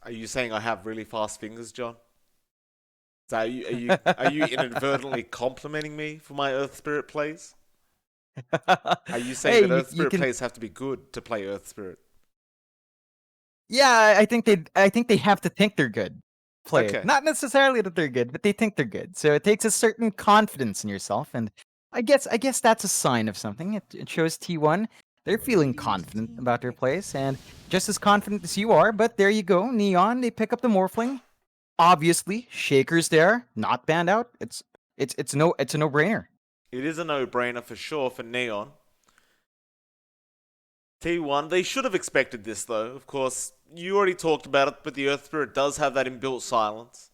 Are you saying I have really fast fingers, John? So are you inadvertently complimenting me for my Earth Spirit plays? Are you saying Hey, that Earth you Spirit can. plays have to be good to play Earth Spirit? Yeah, I think they have to think they're good. Play it. Okay. Not necessarily that they're good, but they think they're good. So it takes a certain confidence in yourself, and I guess that's a sign of something. It shows T1 they're feeling confident about their place, and just as confident as you are. But there you go, Neon. They pick up the Morphling. Obviously, Shaker's there, not banned out. It's a no brainer. It is a no-brainer for sure for Neon. T1, they should have expected this though. Of course, you already talked about it, but the Earth Spirit does have that inbuilt silence.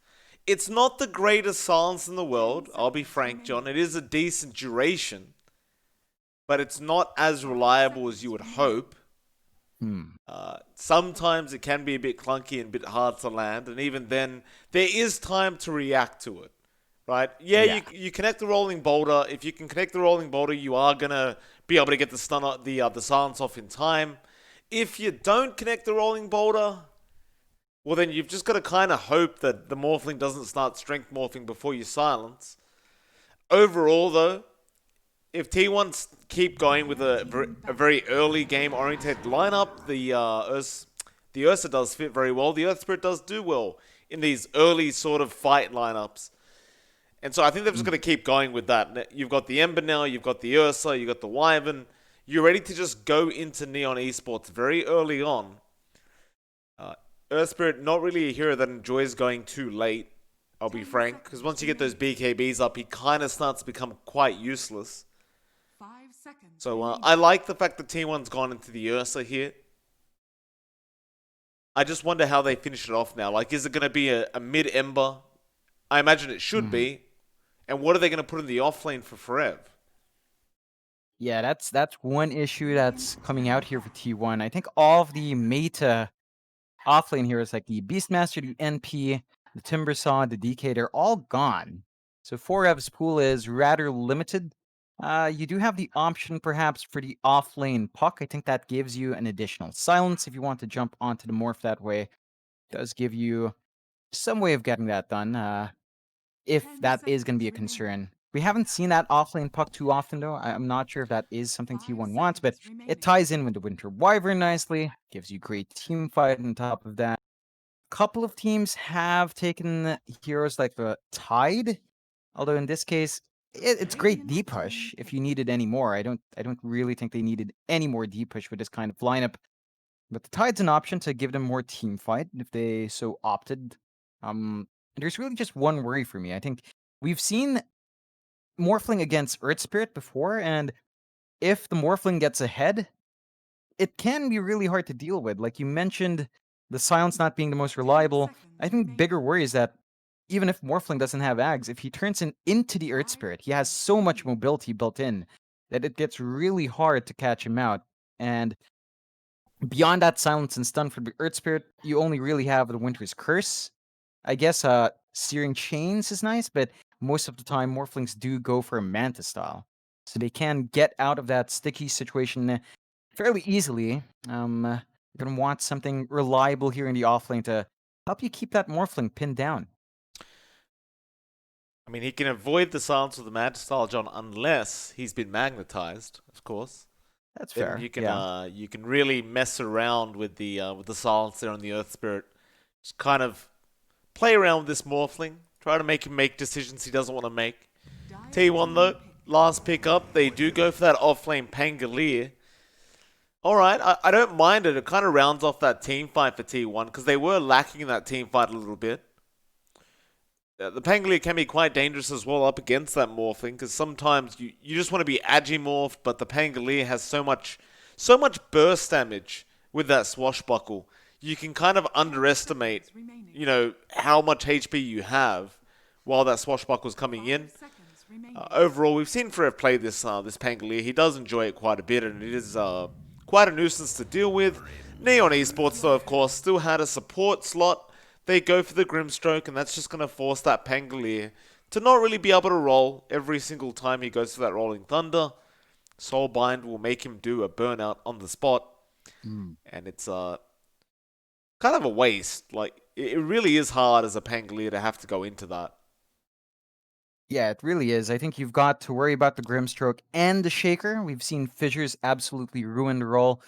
It's not the greatest silence in the world, I'll be frank, John. It is a decent duration, but it's not as reliable as you would hope. Hmm. Sometimes it can be a bit clunky and a bit hard to land, and even then, there is time to react to it, right? Yeah, Yeah. you connect the rolling boulder. If you can connect the rolling boulder, you are gonna be able to get the the silence off in time. If you don't connect the rolling boulder, well then you've just got to kind of hope that the morphling doesn't start strength morphing before you silence. Overall, though, if T1s keep going with a very early game oriented lineup, the Ursa does fit very well. The Earth Spirit does do well in these early sort of fight lineups. And so I think they're just Mm. going to keep going with that. You've got the Ember now, you've got the Ursa, you've got the Wyvern. You're ready to just go into Neon Esports very early on. Uh, Earth Spirit, not really a hero that enjoys going too late, I'll be frank, because once you get those BKBs up, he kind of starts to become quite useless. So I like the fact that T1's gone into the Ursa here. I just wonder how they finish it off now. Like, is it going to be a mid Ember? I imagine it should Mm. be. And what are they going to put in the offlane for Forev? Yeah, that's one issue that's coming out here for T1. I think all of the meta offlane heroes like the Beastmaster, the NP, the Timbersaw, the DK, they're all gone. So 4F's pool is rather limited. You do have the option perhaps for the offlane puck. I think that gives you an additional silence if you want to jump onto the morph that way. It does give you some way of getting that done. If that is going to be a concern. We haven't seen that offlane puck too often, though. I'm not sure if that is something T1 wants, but it ties in with the Winter Wyvern nicely, gives you great team fight on top of that. A couple of teams have taken heroes like the Tide, although in this case, it's great D push if you needed any more. I don't really think they needed any more D push with this kind of lineup. But the Tide's an option to give them more team fight if they so opted. There's really just one worry for me. I think we've seen Morphling against Earth Spirit before, and if the Morphling gets ahead, it can be really hard to deal with. Like you mentioned, the silence not being the most reliable. I think bigger worry is that even if Morphling doesn't have Ags, if he turns into the Earth Spirit, he has so much mobility built in that it gets really hard to catch him out. And beyond that silence and stun for the Earth Spirit, you only really have the Winter's Curse. I guess Searing Chains is nice, but most of the time Morphlings do go for a Manta style. So they can get out of that sticky situation fairly easily. You're going to want something reliable here in the offlane to help you keep that Morphling pinned down. I mean, he can avoid the silence of the Mad Style, John, unless he's been magnetized, of course. That's Then fair, yeah. you can really mess around with the silence there on the Earth Spirit. Just kind of play around with this Morphling. Try to make him make decisions he doesn't want to make. T1 though, last pick up, they do go for that offlane Pangolier. Alright, I don't mind it. It kind of rounds off that team fight for T1 because they were lacking in that team fight a little bit. The Pangolier can be quite dangerous as well up against that Morphling because sometimes you just want to be Agimorphed, but the Pangolier has so much burst damage with that swashbuckle. You can kind of underestimate, how much HP you have while that swashbuckle's coming in. Overall, we've seen Frev play this Pangolier. He does enjoy it quite a bit, and it is quite a nuisance to deal with. Neon Esports, though, of course, still had a support slot. They go for the Grimstroke, and that's just going to force that Pangolier to not really be able to roll every single time he goes for that Rolling Thunder. Soulbind will make him do a burnout on the spot, Mm. and it's kind of a waste. Like, it really is hard as a Pangolier to have to go into that. Yeah, it really is. I think you've got to worry about the Grimstroke and the Shaker. We've seen Fissures absolutely ruin the role.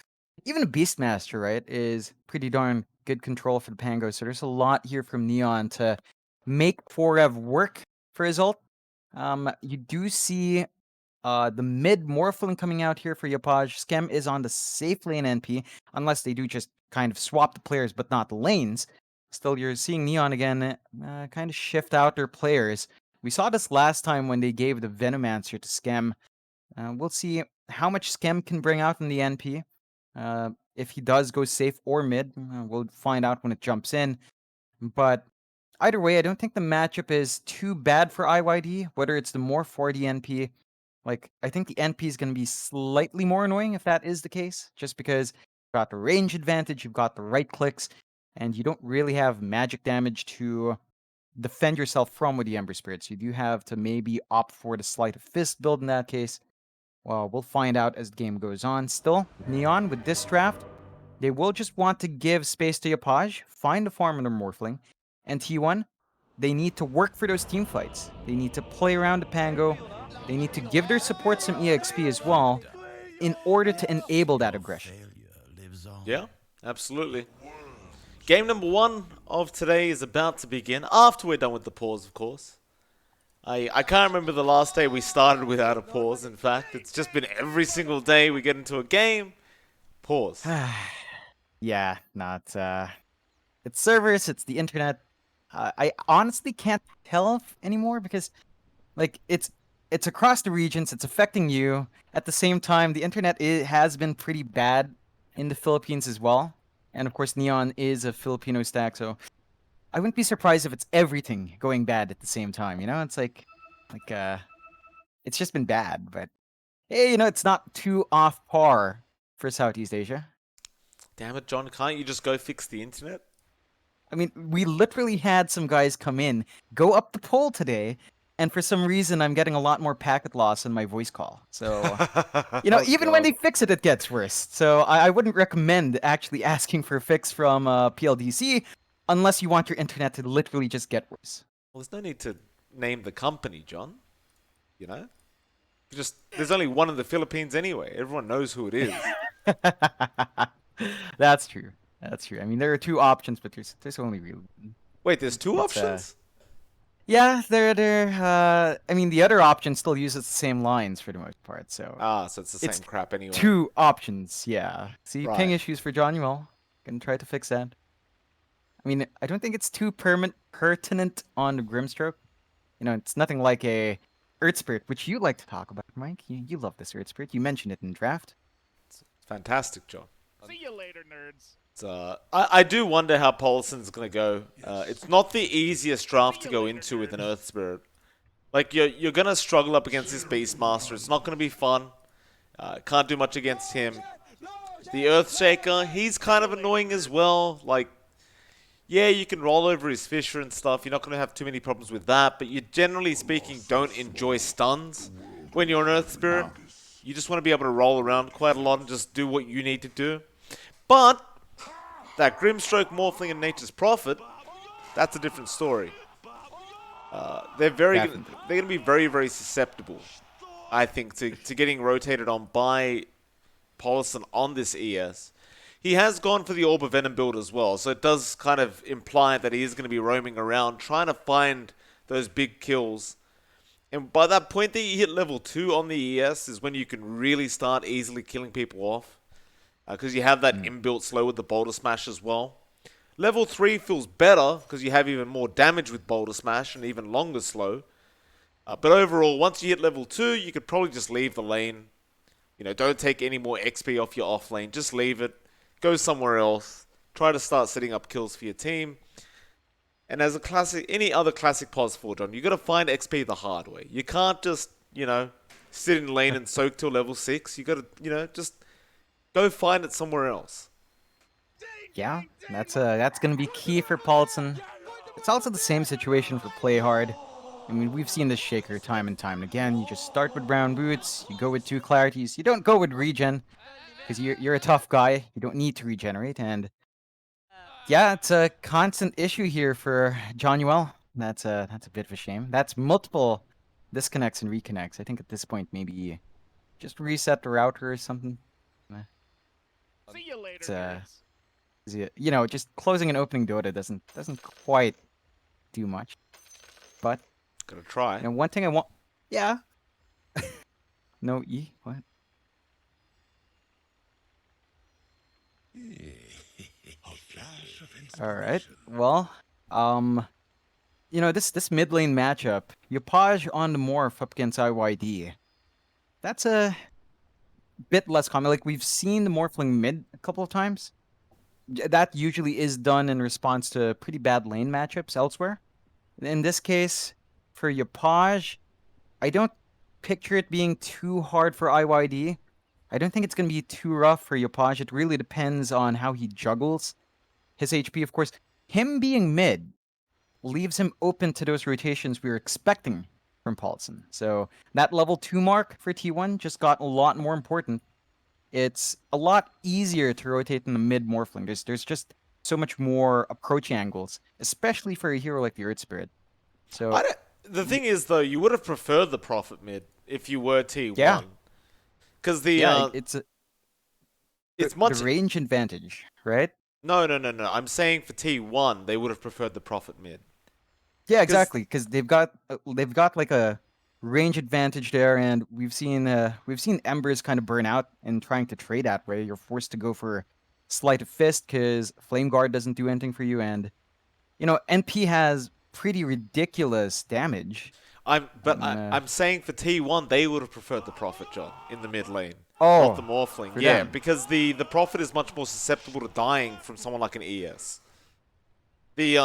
Even a Beastmaster, right, is pretty darn good control for the Pango. So there's a lot here from Neon to make Forev work for his ult. You do see the mid Morphling coming out here for Yapaj. Skem is on the safe lane NP, unless they do just kind of swap the players but not the lanes. Still, you're seeing Neon again kind of shift out their players. We saw this last time when they gave the Venomancer to Skem. We'll see how much Skem can bring out in the NP. If he does go safe or mid, we'll find out when it jumps in. But either way, I don't think the matchup is too bad for IYD, whether it's the more 40 NP. Like, I think the NP is going to be slightly more annoying if that is the case, just because you've got the range advantage, you've got the right clicks, and you don't really have magic damage to defend yourself from with the Ember Spirits. You do have to maybe opt for the Sleight of Fist build in that case. Well, we'll find out as the game goes on. Still, Neon, with this draft, they will just want to give space to Yapaj, find a farm in their Morphling, and T1, they need to work for those team fights. They need to play around the Pango. They need to give their support some EXP as well in order to enable that aggression. Yeah, absolutely. Game number 1 of today is about to begin, after we're done with the pause, of course. I can't remember the last day we started without a pause, in fact. It's just been every single day we get into a game, pause. Yeah, it's servers, it's the internet. I honestly can't tell anymore because, like, it's across the regions, it's affecting you. At the same time, the internet has been pretty bad in the Philippines as well. And of course, Neon is a Filipino stack, so I wouldn't be surprised if it's everything going bad at the same time, you know? It's it's just been bad, but hey, it's not too off par for Southeast Asia. Damn it, John, can't you just go fix the internet? I mean, we literally had some guys come in, go up the poll today, and for some reason I'm getting a lot more packet loss in my voice call. So, even when they fix it, it gets worse. So I wouldn't recommend actually asking for a fix from PLDC unless you want your internet to literally just get worse. Well, there's no need to name the company, John. You know? There's only one in the Philippines anyway. Everyone knows who it is. That's true. That's true. I mean, there are 2 options, but there's only really one. Wait, there's 2 options? Yeah, I mean, the other option still uses the same lines for the most part, so... So it's the same crap anyway. 2 options, yeah. See, Right. ping issues for John Well. Gonna try to fix that. I mean, I don't think it's too pertinent on the Grimstroke. It's nothing like a Earth Spirit, which you like to talk about, Mike. You love this Earth Spirit. You mentioned it in draft. It's fantastic, John. See you later, nerds. I do wonder how Paulson's going to go. It's not the easiest draft to go into with an Earth Spirit. Like, you're going to struggle up against this Beastmaster. It's not going to be fun. Can't do much against him. The Earthshaker, he's kind of annoying as well. Like, yeah, you can roll over his Fissure and stuff. You're not going to have too many problems with that. But you, generally speaking, don't enjoy stuns when you're an Earth Spirit. You just want to be able to roll around quite a lot and just do what you need to do. But that Grimstroke, Morphling, and Nature's Prophet, that's a different story. They're going to be very, very susceptible, I think, to getting rotated on by Paulson on this ES. He has gone for the Orb of Venom build as well, so it does kind of imply that he is going to be roaming around trying to find those big kills. And by that point that you hit level 2 on the ES is when you can really start easily killing people off. Because you have that inbuilt slow with the Boulder Smash as well. Level 3 feels better because you have even more damage with Boulder Smash and even longer slow. But overall, once you hit level 2, you could probably just leave the lane. Don't take any more XP off your off lane. Just leave it. Go somewhere else. Try to start setting up kills for your team. And as any other classic pos 4, John, you got to find XP the hard way. You can't just, sit in lane and soak till level 6. You got to, just go find it somewhere else. Yeah, that's going to be key for Paulson. It's also the same situation for Play Hard. I mean, we've seen this Shaker time and time again. You just start with brown boots. You go with 2 clarities. You don't go with regen because you're a tough guy. You don't need to regenerate. And Yeah, it's a constant issue here for John Uel. That's a bit of a shame. That's multiple disconnects and reconnects. I think at this point maybe just reset the router or something. Eh, See you later, It's nerds. you know, just closing and opening Dota doesn't quite do much. But Gonna try. you know, one thing I want, yeah, no E, what? All right, well, you know, this mid lane matchup, Yopaj on the Morph up against IYD. That's a bit less common. Like we've seen the Morphling mid a couple of times. That usually is done in response to pretty bad lane matchups elsewhere. In this case, for Yopaj, I don't picture it being too hard for IYD. I don't think it's going to be too rough for Yopaj. It really depends on how he juggles his HP. Of course, him being mid leaves him open to those rotations we were expecting from Paulson. So that level 2 mark for T1 just got a lot more important. It's a lot easier to rotate in the mid Morphling. There's just so much more approach angles, especially for a hero like the Earth Spirit. So The thing is, though, you would have preferred the Prophet mid if you were T1. yeah, Because the yeah, it's the much. range advantage, right? No. I'm saying for T1, they would have preferred the Prophet mid. Yeah, exactly, because they've got like a range advantage there, and we've seen Embers kind of burn out in trying to trade that way. You're forced to go for Sleight of Fist because Flame Guard doesn't do anything for you, and you know NP has pretty ridiculous damage. I'm saying for T1, they would have preferred the Prophet, John, in the mid lane. Not the Oh, Morphling. for Yeah, them. because the Prophet is much more susceptible to dying from someone like an ES. The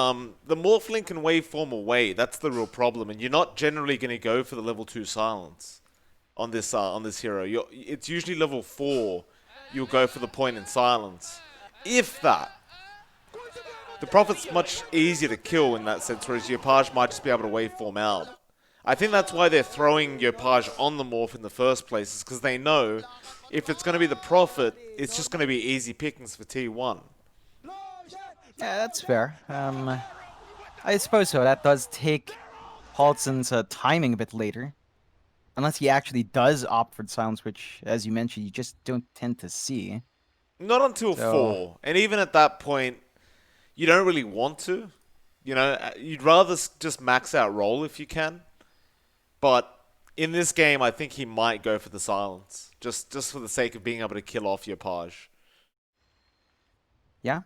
Morphling can waveform away. That's the real problem, and you're not generally going to go for the level 2 silence on this hero. It's usually level 4. You'll go for the point in silence, if that. The Prophet's much easier to kill in that sense, whereas Yopaj might just be able to waveform out. I think that's why they're throwing Yopaj on the Morph in the first place, is because they know if it's going to be the Prophet, it's just going to be easy pickings for T1. Yeah, that's fair. I suppose so. That does take Paulson's timing a bit later, unless he actually does opt for the silence, which, as you mentioned, you just don't tend to see. Not until So 4, and even at that point, you don't really want to. You know, you'd rather just max out roll if you can. But in this game, I think he might go for the silence, just for the sake of being able to kill off Yopaj. yeah,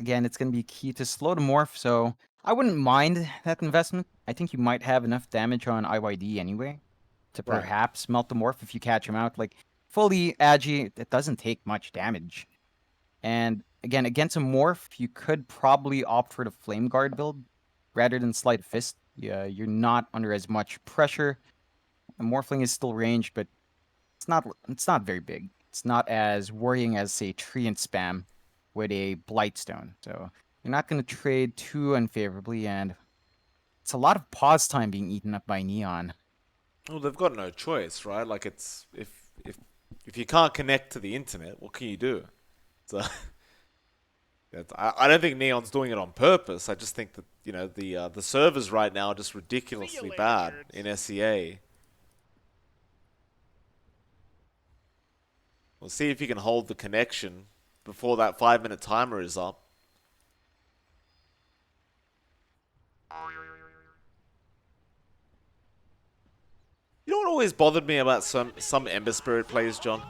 again, it's going to be key to slow the morph, so I wouldn't mind that investment. I think you might have enough damage on IYD anyway to Right. perhaps melt the morph if you catch him out. Like, fully Agi, it doesn't take much damage. And again, against a morph, you could probably opt for the Flame Guard build rather than Sleight of Fist. Yeah, you're not under as much pressure. The Morphling is still ranged, but it's not very big. It's not as worrying as, say, Treant spam with a Blightstone. So you're not going to trade too unfavorably, and it's a lot of pause time being eaten up by Neon. Well, they've got no choice, right? Like, it's if you can't connect to the internet, what can you do? So I don't think Neon's doing it on purpose. I just think that the servers right now are just ridiculously later, bad nerds. in SEA. We'll see if you can hold the connection before that 5-minute timer is up. You know what always bothered me about some Ember Spirit players, John?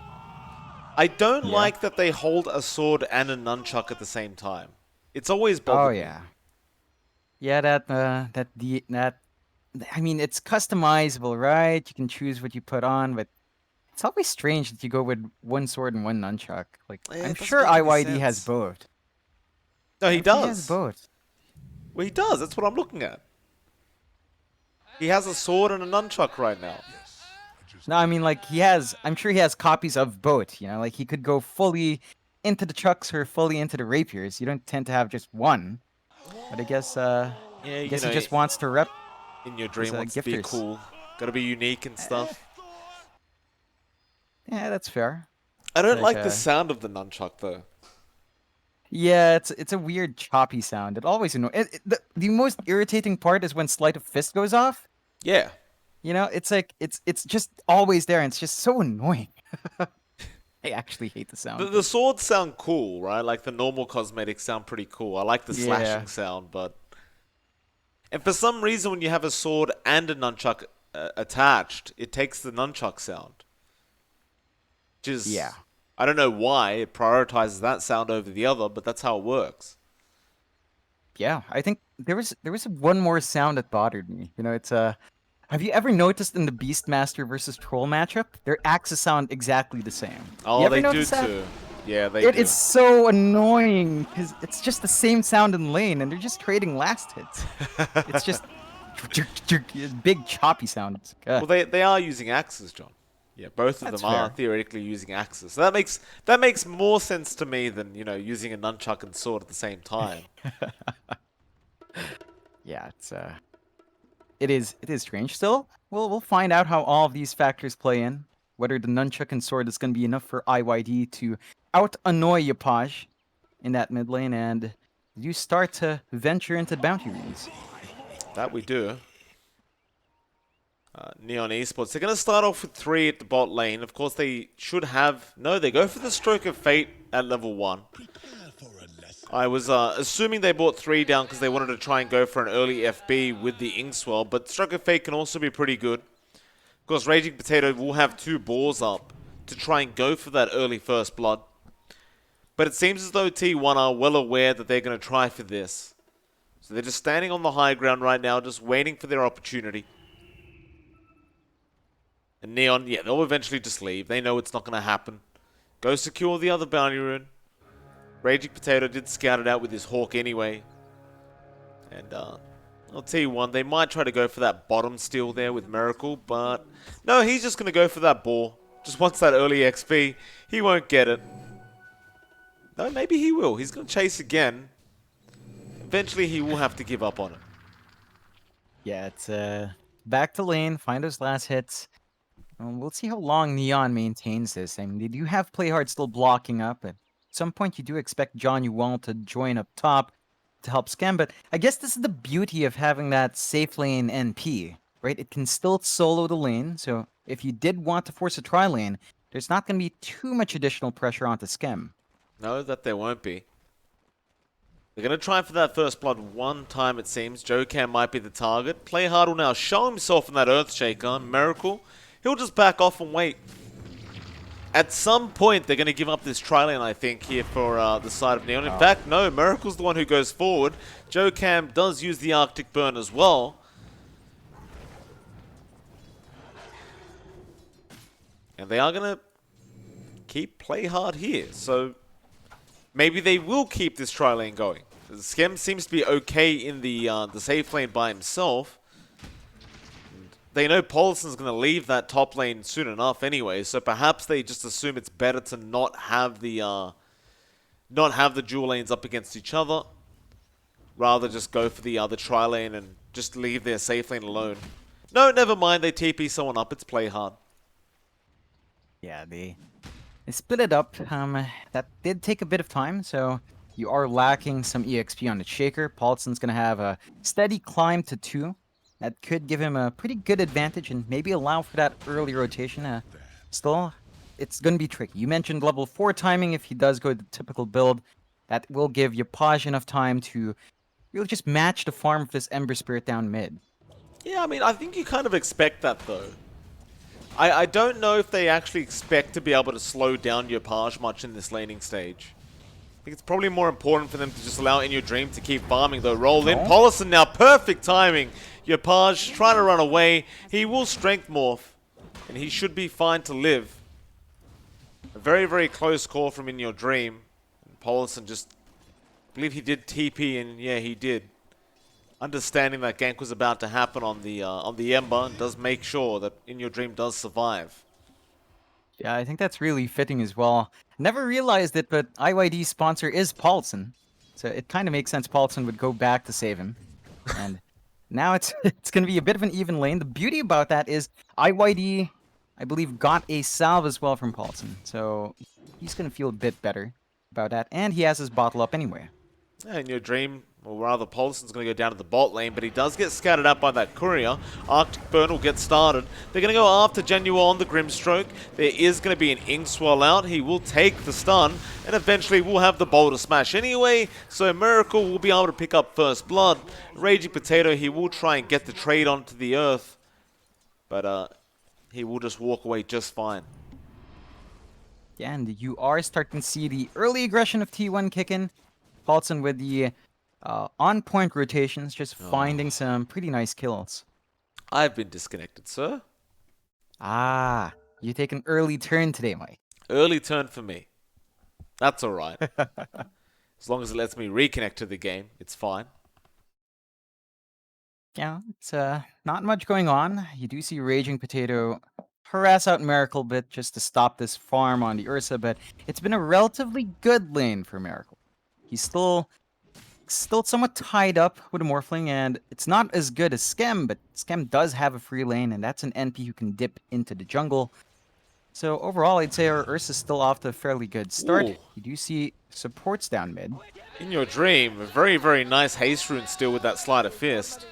I don't Yeah. like that they hold a sword and a nunchuck at the same time. It's always Oh bothered yeah. me. Yeah, that I mean, it's customizable, right? You can choose what you put on, but it's always strange that you go with one sword and one nunchuck. Like, I'm It doesn't sure make any IYD has sense. both. No, he I'm sure he has does. both. Well, he does. That's what I'm looking at. He has a sword and a nunchuck right now. No, I mean, like, I'm sure he has copies of both, you know? Like, he could go fully into the chucks or fully into the rapiers. You don't tend to have just one. But I guess, Yeah, he just wants to rep in your his dream wants to be gifters. cool. Gotta be unique and stuff. Yeah, that's fair. I don't Like, like the sound of the nunchuck, though. Yeah, it's a weird choppy sound. It always annoys. The most irritating part is when sleight of fist goes off. Yeah. You know, it's like it's just always there, and it's just so annoying. I actually hate the sound. The swords sound cool, right? Like the normal cosmetics sound pretty cool. I like the slashing Yeah. sound, but... And for some reason, when you have a sword and a nunchuck attached, it takes the nunchuck sound. Which is... Yeah. I don't know why it prioritizes that sound over the other, but that's how it works. Yeah, I think there was one more sound that bothered me. You know, it's have you ever noticed in the Beastmaster versus Troll matchup, their axes sound exactly the same? Oh, You ever they do notice that? too. Yeah, they It do. is so annoying because it's just the same sound in lane, and they're just trading last hits. It's just big choppy sound. It's like, Well, they are using axes, John. Yeah, both of That's them are fair. theoretically using axes. So that makes more sense to me than, using a nunchuck and sword at the same time. Yeah, it is strange. Still, we'll find out how all of these factors play in. Whether the nunchuck and sword is going to be enough for IYD to out annoy Yapaj in that mid lane, and you start to venture into bounty rings. That we do. Neon Esports. They're going to start off with 3 at the bot lane. Of course, they should have... No, they go for the Stroke of Fate at level 1. I was assuming they brought 3 down because they wanted to try and go for an early FB with the Inkswell, but Stroke of Fate can also be pretty good. Of course, Raging Potato will have 2 balls up to try and go for that early first blood. But it seems as though T1 are well aware that they're going to try for this. So they're just standing on the high ground right now, just waiting for their opportunity. And Neon, yeah, they'll eventually just leave. They know it's not going to happen. Go secure the other bounty rune. Raging Potato did scout it out with his Hawk anyway. And I'll tell you one, they might try to go for that bottom steal there with Miracle, but no, he's just going to go for that ball. Just wants that early XP. He won't get it. No, maybe he will. He's going to chase again. Eventually, he will have to give up on it. Yeah, it's back to lane, find those last hits. We'll see how long Neon maintains this. I mean, they do have Playhard still blocking up. At some point, you do expect John Yuwell to join up top to help scam, but I guess this is the beauty of having that safe lane NP, right? It can still solo the lane, so if you did want to force a tri-lane, there's not going to be too much additional pressure onto Schem. No, that there won't be. They're going to try for that first blood one time, it seems. Jokam might be the target. Playhard will now show himself in that Earthshaker. Miracle, he'll just back off and wait. At some point, they're going to give up this tri-lane, I think, here for the side of Neon. In fact, no, Miracle's the one who goes forward. Jokam does use the Arctic Burn as well. And they are going to keep Playhard here. So maybe they will keep this tri-lane going. Schem seems to be okay in the safe lane by himself. They know Polison's going to leave that top lane soon enough anyway, so perhaps they just assume it's better to not have the dual lanes up against each other, rather just go for the other tri lane and just leave their safe lane alone. No, never mind. They TP someone up. It's Playhard. Yeah, they split it up. That did take a bit of time, so you are lacking some EXP on the Shaker. Paulson's going to have a steady climb to 2. That could give him a pretty good advantage and maybe allow for that early rotation. Still, it's going to be tricky. You mentioned level 4 timing if he does go the typical build. That will give Yapaj enough time to really just match the farm of this Ember Spirit down mid. Yeah, I mean, I think you kind of expect that, though. I don't know if they actually expect to be able to slow down Yapaj much in this laning stage. I think it's probably more important for them to just allow In Your Dream to keep farming, though. Roll in. Polison now, perfect timing. Yapaj trying to run away. He will strength morph, and he should be fine to live. A very, very close call from In Your Dream. And Polison just, I believe he did TP, and yeah, he did. Understanding that gank was about to happen on the Ember, does make sure that In Your Dream does survive. Yeah, I think that's really fitting as well. Never realized it, but IYD's sponsor is Paulson. So it kind of makes sense Paulson would go back to save him. And now it's going to be a bit of an even lane. The beauty about that is IYD, I believe, got a salve as well from Paulson. So he's going to feel a bit better. about that. And he has his bottle up anyway. And your dream, or rather Polson's going to go down to the bot lane, but he does get scattered out by that courier. Arctic Burn will get started. They're going to go after Genuine the Grimstroke. There is going to be an Inkswell out. He will take the stun, and eventually we'll have the Boulder Smash anyway, so Miracle will be able to pick up first blood. Raging Potato, he will try and get the trade onto the earth, but he will just walk away just fine. Yeah, and you are starting to see the early aggression of T1 kick in. Paulson with the on-point rotations, just finding some pretty nice kills. I've been disconnected, sir. Ah, you take an early turn today, Mike. Early turn for me. That's alright. As long as it lets me reconnect to the game, it's fine. Yeah, it's not much going on. You do see Raging Potato harass out Miracle a bit just to stop this farm on the Ursa, but it's been a relatively good lane for Miracle. He's still somewhat tied up with a Morphling, and it's not as good as Skem, but Skem does have a free lane, and that's an NP who can dip into the jungle. So overall, I'd say our Ursa's still off to a fairly good start. Ooh. You do see supports down mid. In your dream, a very, very nice haste rune still with that Sleight of Fist.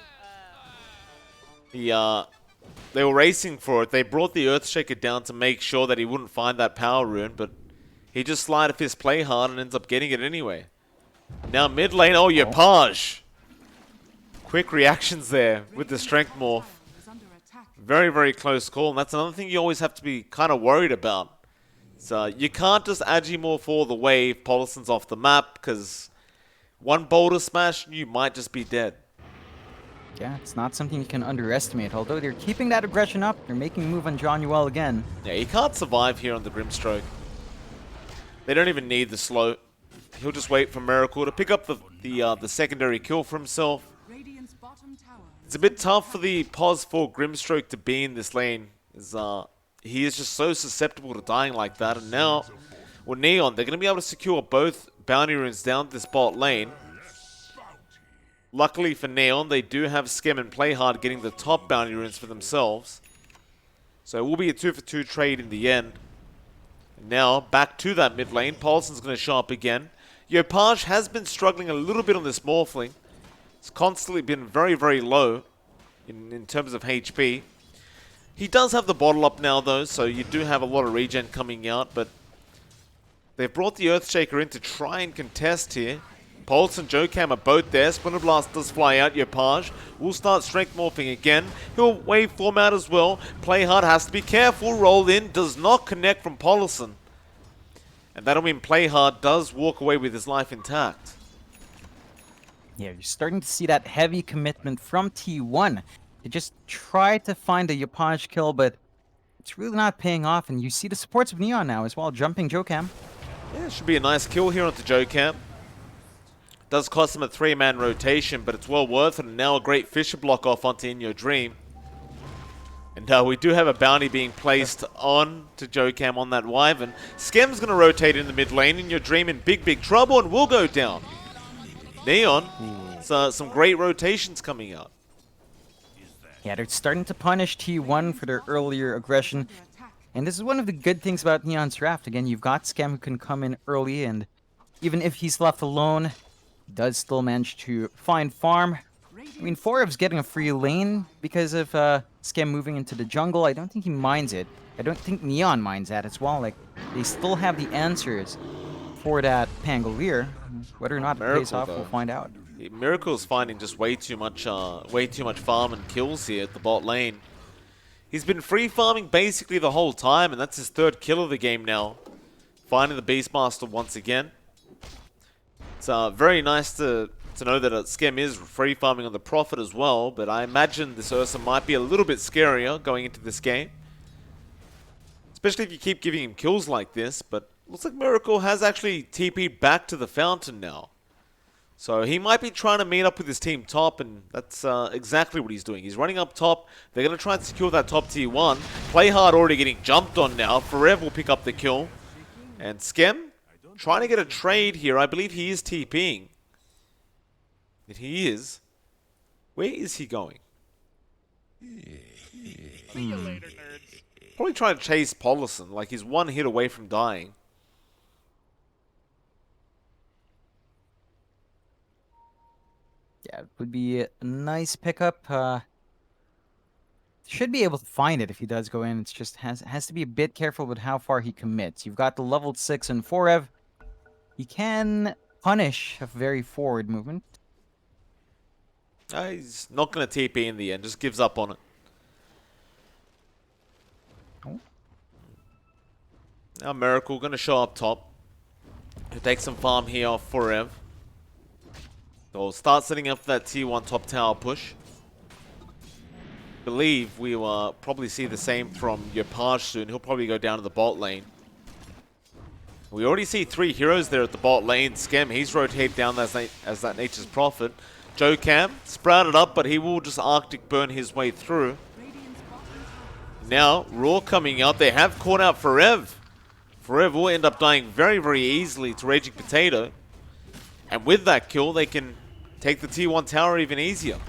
They were racing for it. They brought the Earthshaker down to make sure that he wouldn't find that power rune, but he just Sleight of Fist play hard and ends up getting it anyway. Now mid lane, oh, Yapage. Quick reactions there with the Strength Morph. Very, very close call, and that's another thing you always have to be kind of worried about. So you can't just Agimorph all the way if Polison's off the map, because one Boulder Smash, you might just be dead. Yeah, it's not something you can underestimate. Although they're keeping that aggression up, they're making a move on Jonuel again. Yeah, he can't survive here on the Grimstroke. They don't even need the slow. He'll just wait for Miracle to pick up the secondary kill for himself. It's a bit tough for the Pos 4 Grimstroke to be in this lane, as he is just so susceptible to dying like that. And now, with Neon, they're going to be able to secure both bounty runes down this bot lane. Luckily for Neon, they do have Skem and Playhard getting the top bounty runes for themselves. So it will be a 2-for-2 trade in the end. And now, back to that mid lane. Paulson's going to show up again. Yopage has been struggling a little bit on this Morphling. It's constantly been very, very low in terms of HP. He does have the bottle up now, though, so you do have a lot of regen coming out, but they've brought the Earthshaker in to try and contest here. Pulse and Jokam are both there. Splinter Blast does fly out. Yopage will start Strength Morphing again. He'll waveform out as well. Playhard has to be careful. Roll in. Does not connect from Polison. And that'll mean Playhard does walk away with his life intact. Yeah, you're starting to see that heavy commitment from T1. They just try to find a Yopage kill, but it's really not paying off. And you see the supports of Neon now as well, jumping Jokam. Yeah, should be a nice kill here onto Jokam. Does cost him a 3-man rotation, but it's well worth it. And now a great Fisher block off onto In Your Dream. And we do have a bounty being placed on to Jokam on that Wyvern. Skem's going to rotate in the mid lane. In Your Dream in big, big trouble and will go down. Neon, so some great rotations coming out. Yeah, they're starting to punish T1 for their earlier aggression. And this is one of the good things about Neon's draft. Again, you've got Skem who can come in early, and even if he's left alone, he does still manage to find farm. I mean, Forev's getting a free lane because of Skem moving into the jungle. I don't think he minds it. I don't think Neon minds that as well. Like, they still have the answers for that Pangolier. Whether or not it pays off, we'll find out. Miracle's finding just way too much farm and kills here at the bot lane. He's been free farming basically the whole time, and that's his 3rd kill of the game now. Finding the Beastmaster once again. It's very nice to know that Skem is free farming on the Prophet as well, but I imagine this Ursa might be a little bit scarier going into this game. Especially if you keep giving him kills like this, but looks like Miracle has actually TP'd back to the fountain now. So he might be trying to meet up with his team top, and that's exactly what he's doing. He's running up top. They're going to try and secure that top tier 1. Playhard already getting jumped on now. Forever will pick up the kill. And Skem trying to get a trade here. I believe he is TPing. If he is, where is he going? See you later, nerds. Probably trying to chase Polison, like he's one hit away from dying. Yeah, it would be a nice pickup. Should be able to find it if he does go in. It's just has to be a bit careful with how far he commits. You've got the level 6 and 4 He can punish a very forward movement. He's not going to TP in the end, just gives up on it. Oh. Now Miracle going to show up top. He'll take some farm here off Forev. So we'll start setting up for that T1 top tower push. Believe we will probably see the same from Yopaj soon. He'll probably go down to the bot lane. We already see 3 heroes there at the bot lane. Skem, he's rotated down as that Nature's Prophet. Joe Cam, sprouted up, but he will just Arctic burn his way through. Now, Raw coming out. They have caught out Forev. Forev will end up dying very, very easily to Raging Potato. And with that kill, they can take the T1 tower even easier.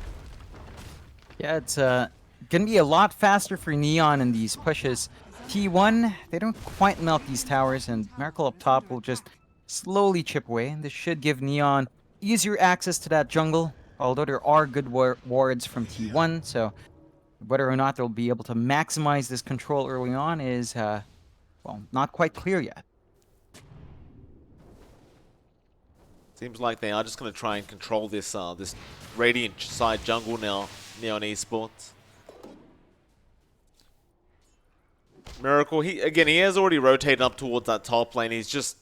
Yeah, it's gonna be a lot faster for Neon in these pushes. T1, they don't quite melt these towers, and Miracle up top will just slowly chip away. This should give Neon easier access to that jungle, although there are good wards from T1, so whether or not they'll be able to maximize this control early on is, well, not quite clear yet. Seems like they are just going to try and control this this Radiant side jungle now, Neon Esports. Miracle, he has already rotated up towards that top lane. He's just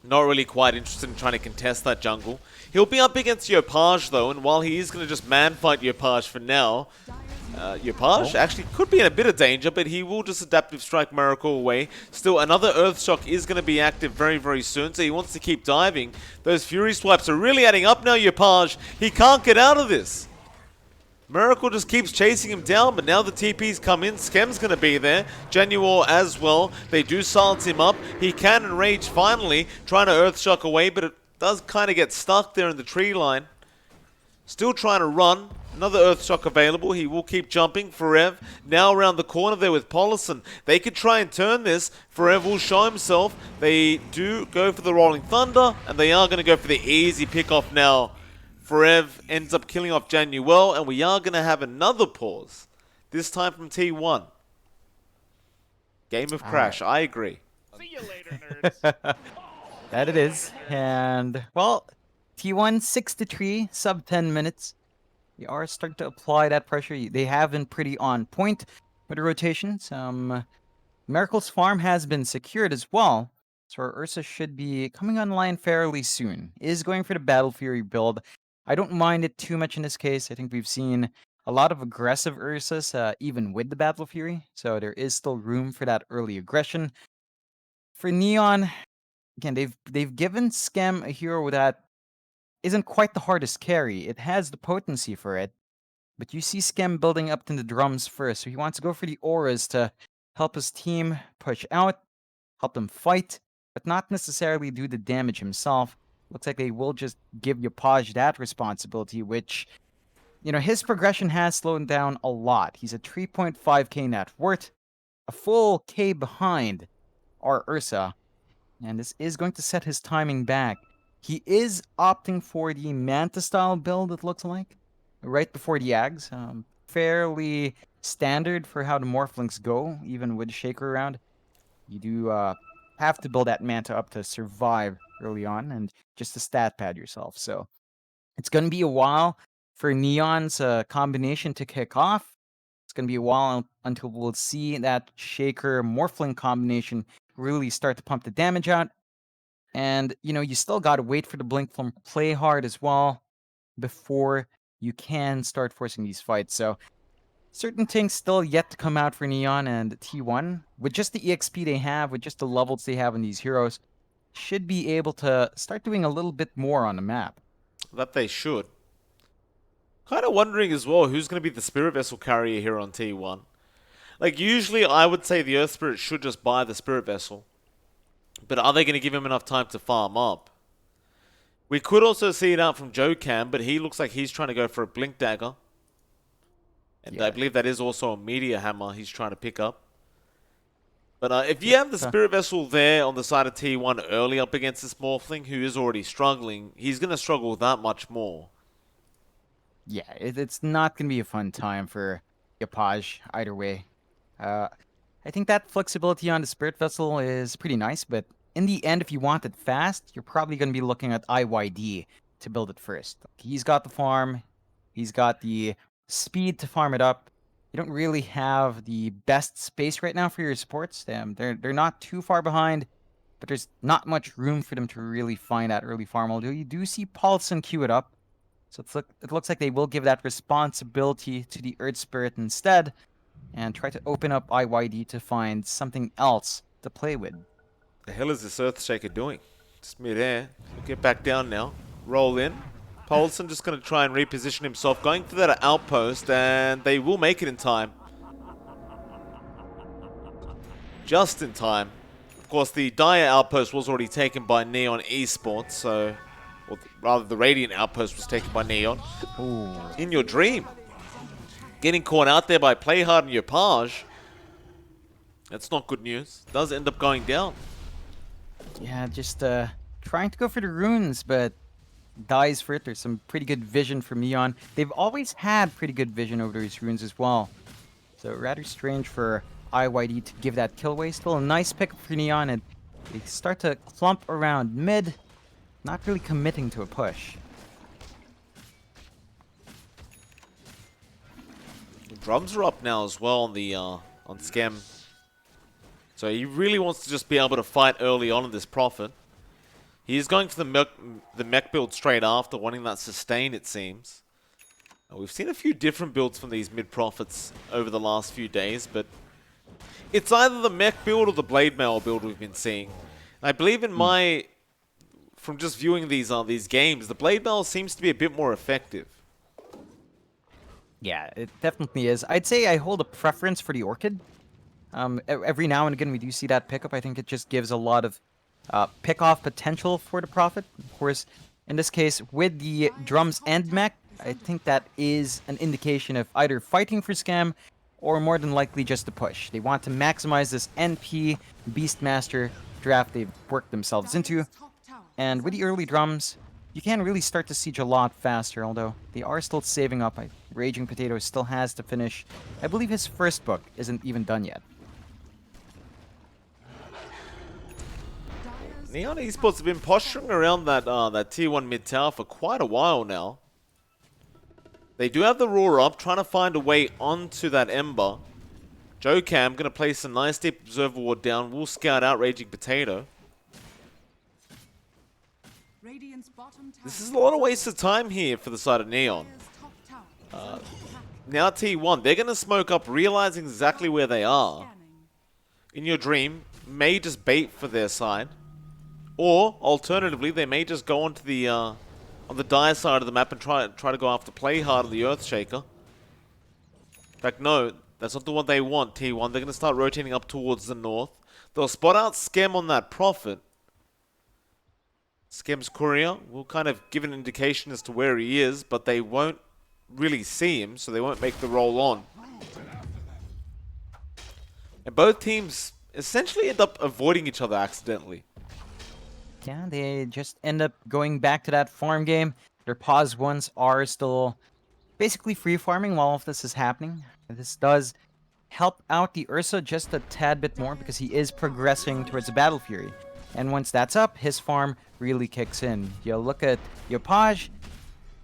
not really quite interested in trying to contest that jungle. He'll be up against Yopaj though, and while he is going to just man-fight Yopaj for now, Yopaj actually could be in a bit of danger, but he will just Adaptive Strike Miracle away. Still, another Earth Shock is going to be active very, very soon, so he wants to keep diving. Those Fury Swipes are really adding up now, Yopaj. He can't get out of this. Miracle just keeps chasing him down, but now the TP's come in. Skem's going to be there. Genuor as well. They do silence him up. He can enrage finally, trying to Earthshock away, but it does kind of get stuck there in the tree line. Still trying to run. Another Earthshock available. He will keep jumping. Forev now around the corner there with Polison. They could try and turn this. Forev will show himself. They do go for the Rolling Thunder, and they are going to go for the easy pick-off now. Forev ends up killing off Januel, and we are going to have another pause. This time from T1. Game of Crash, I agree. See you later, nerds. That it is. And, well, T1 6-3, sub 10 minutes. They are starting to apply that pressure. They have been pretty on point with the rotations. Miracle's farm has been secured as well. So our Ursa should be coming online fairly soon. Is going for the Battle Fury build. I don't mind it too much in this case. I think we've seen a lot of aggressive Ursas, even with the Battle Fury. So there is still room for that early aggression. For Neon, again, they've given Skem a hero that isn't quite the hardest carry. It has the potency for it. But you see Skem building up to the drums first. So he wants to go for the auras to help his team push out, help them fight, but not necessarily do the damage himself. Looks like they will just give Yopaj that responsibility, which, you know, his progression has slowed down a lot. He's at 3.5k net worth, a full K behind our Ursa, and this is going to set his timing back. He is opting for the Manta-style build, it looks like, right before the Ags. Fairly standard for how the Morphlings go, even with Shaker around. You do have to build that Manta up to survive early on, and just to stat pad yourself. So it's going to be a while for Neon's combination to kick off. It's going to be a while until we'll see that Shaker Morphling combination really start to pump the damage out. And, you know, you still got to wait for the Blink from play hard as well before you can start forcing these fights. So certain things still yet to come out for Neon and T1. With just the EXP they have, with just the levels they have in these heroes, should be able to start doing a little bit more on the map. That they should. Kind of wondering as well who's going to be the Spirit Vessel carrier here on T1. Like, usually I would say the Earth Spirit should just buy the Spirit Vessel. But are they going to give him enough time to farm up? We could also see it out from Joe Cam, but he looks like he's trying to go for a Blink Dagger. And Yeah. I believe that is also a Meteor Hammer he's trying to pick up. But if you have the Spirit Vessel there on the side of T1 early up against this Morphling, who is already struggling, he's going to struggle that much more. Yeah, it's not going to be a fun time for Yapaj either way. Uh, I think that flexibility on the Spirit Vessel is pretty nice, but in the end, if you want it fast, you're probably going to be looking at IYD to build it first. He's got the farm, he's got the speed to farm it up. You don't really have the best space right now for your supports. They're not too far behind, but there's not much room for them to really find that early farm. Although you do see Paulson queue it up, so it looks like they will give that responsibility to the Earth Spirit instead, and try to open up IYD to find something else to play with. The hell is this Earthshaker doing? Just mid-air. He'll get back down now. Roll in. Paulson just going to try and reposition himself, going for that outpost, and they will make it in time. Just in time. Of course, the Dire outpost was already taken by Neon Esports, so... Or rather, the Radiant outpost was taken by Neon. Ooh. In your dream. Getting caught out there by Playhard and Yapaj. That's not good news. Does end up going down. Yeah, just trying to go for the runes, but dies for it. There's some pretty good vision for Neon. They've always had pretty good vision over these runes as well. So rather strange for IYD to give that kill away. Still a nice pick for Neon, and they start to clump around mid, not really committing to a push. The drums are up now as well on the on Scam. So he really wants to just be able to fight early on in this Prophet. He is going for the mech build straight after, wanting that sustain, it seems. We've seen a few different builds from these mid-Prophets over the last few days, but it's either the mech build or the blade mail build we've been seeing. And I believe in from just viewing these games, the blade mail seems to be a bit more effective. Yeah, it definitely is. I'd say I hold a preference for the Orchid. Every now and again we do see that pickup. I think it just gives a lot of pick-off potential for the Prophet. Of course, in this case, with the drums and mech, I think that is an indication of either fighting for Scam or more than likely just a push. They want to maximize this NP Beastmaster draft they've worked themselves into. And with the early drums, you can really start to siege a lot faster, although they are still saving up. Raging Potato still has to finish. I believe his first book isn't even done yet. Neon Esports have been posturing around that tier 1 mid tower for quite a while now. They do have the roar up, trying to find a way onto that Ember. Jocam going to place a nice deep observer ward down. Will scout out Raging Potato. This is a lot of wasted time here for the side of Neon. Now T1, they're going to smoke up, realizing exactly where they are. In your dream, may just bait for their side. Or, alternatively, they may just go onto the on the Dire side of the map and try to go after Playhard of the Earthshaker. In fact, no, that's not the one they want, T1. They're going to start rotating up towards the north. They'll spot out Scam on that Prophet. Scam's courier will kind of give an indication as to where he is, but they won't really see him, so they won't make the roll on. And both teams essentially end up avoiding each other accidentally. Yeah, they just end up going back to that farm game. Their pause ones are still basically free farming while all of this is happening. This does help out the Ursa just a tad bit more because he is progressing towards the Battle Fury. And once that's up, his farm really kicks in. You look at Yapaj,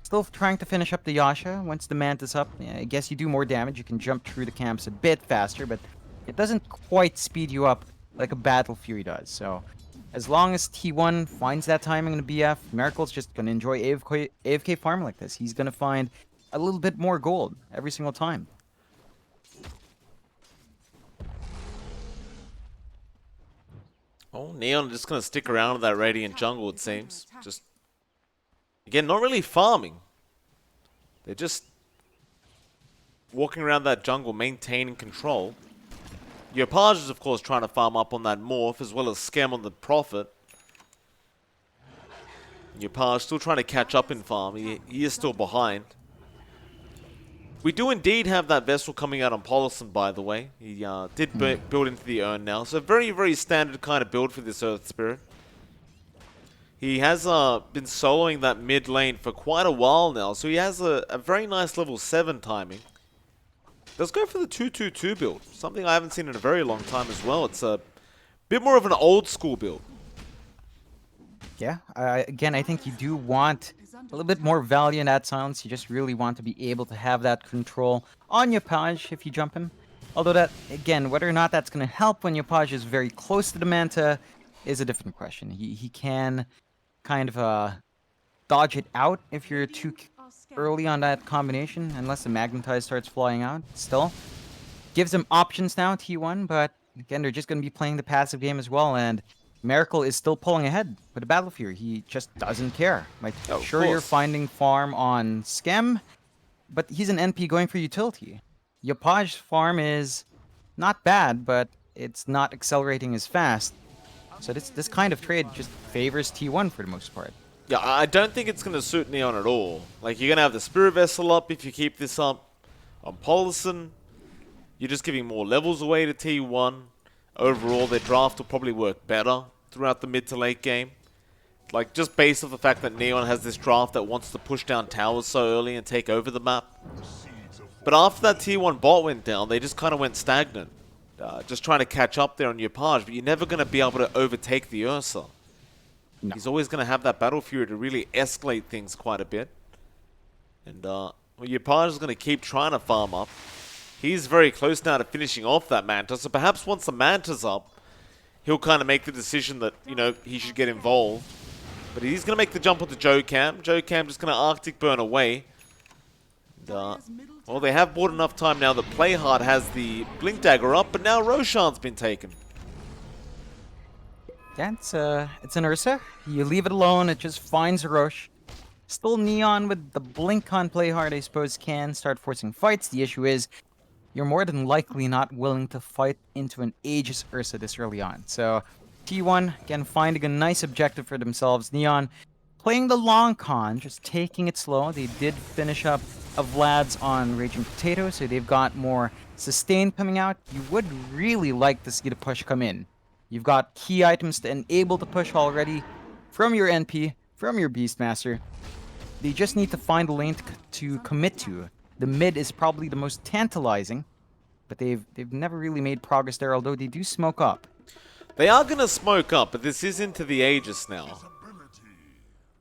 still trying to finish up the Yasha. Once the Mantis up, yeah, I guess you do more damage. You can jump through the camps a bit faster, but it doesn't quite speed you up like a Battle Fury does. So as long as T1 finds that timing in the BF, Miracle's just going to enjoy AFK farm like this. He's going to find a little bit more gold every single time. Oh, Neon just going to stick around in that Radiant jungle, it seems. Just, again, not really farming. They're just walking around that jungle, maintaining control. Yapaj is, of course, trying to farm up on that Morph, as well as Scam on the Prophet. Yapaj still trying to catch up in farm. He is still behind. We do indeed have that vessel coming out on Polison, by the way. He did build into the urn now. So very, very standard kind of build for this Earth Spirit. He has been soloing that mid lane for quite a while now, so he has a very nice level 7 timing. Let's go for the 2-2-2 build, something I haven't seen in a very long time as well. It's a bit more of an old school build. Yeah, again, I think you do want a little bit more value in that silence. You just really want to be able to have that control on your Page if you jump him. Although that, again, whether or not that's going to help when your Page is very close to the Manta is a different question. He can kind of dodge it out if you're too early on that combination, unless the Magnetize starts flying out. Still, gives them options now, T1, but again, they're just going to be playing the passive game as well, and Miracle is still pulling ahead with the Battle Fury. He just doesn't care. Like, Oh, sure, you're finding farm on Schem, but he's an NP going for utility. Yopaj's farm is not bad, but it's not accelerating as fast. So this kind of trade just favors T1 for the most part. Yeah, I don't think it's going to suit Neon at all. Like, you're going to have the Spirit Vessel up if you keep this up. On Polison, you're just giving more levels away to T1. Overall, their draft will probably work better throughout the mid to late game. Like, just based off the fact that Neon has this draft that wants to push down towers so early and take over the map. But after that T1 bot went down, they just kind of went stagnant. Just trying to catch up there on your Page, but you're never going to be able to overtake the Ursa. No. He's always going to have that Battle Fury to really escalate things quite a bit. And well, your Page is going to keep trying to farm up. He's very close now to finishing off that Manta, so perhaps once the Manta's up, he'll kind of make the decision that, you know, he should get involved. But he's going to make the jump onto Joe Cam. Joe Cam just going to Arctic Burn away. And, well, they have bought enough time now that Playhard has the Blink Dagger up, but now Roshan's been taken. Yeah, it's an Ursa. You leave it alone, it just finds a Roche. Still Neon with the Blink on Playhard, I suppose, can start forcing fights. The issue is, you're more than likely not willing to fight into an Aegis Ursa this early on. So, T1, again, finding a nice objective for themselves. Neon playing the long con, just taking it slow. They did finish up a Vlad's on Raging Potato, so they've got more sustain coming out. You would really like to see the push come in. You've got key items to enable the push already from your NP, from your Beastmaster. They just need to find a lane to commit to. The mid is probably the most tantalizing, but they've never really made progress there, although they do smoke up. They are going to smoke up, but this is into the Aegis now.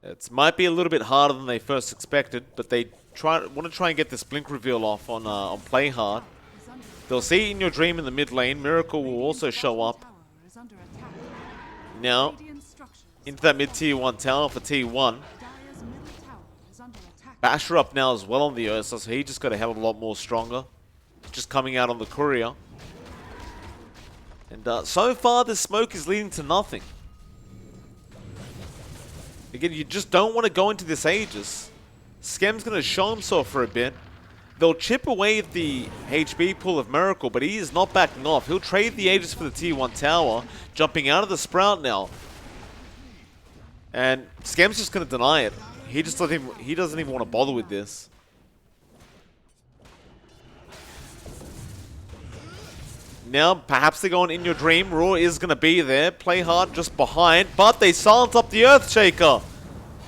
It might be a little bit harder than they first expected, but they want to try and get this Blink reveal off on Playhard. They'll see it in your dream in the mid lane. Miracle will also show up. Now, into that mid tier 1 tower for T1. Basher up now as well on the Ursa, so he just got a hell of a lot more stronger. Just coming out on the Courier. And so far, the smoke is leading to nothing. Again, you just don't want to go into this Aegis. Skem's going to show himself for a bit. They'll chip away at the HB pool of Miracle, but he is not backing off. He'll trade the Aegis for the tier 1 tower, jumping out of the Sprout now. And Skem's just going to deny it. He doesn't even want to bother with this. Now, perhaps they're going in your dream. Raw is going to be there. Playhard just behind, but they silence up the Earthshaker.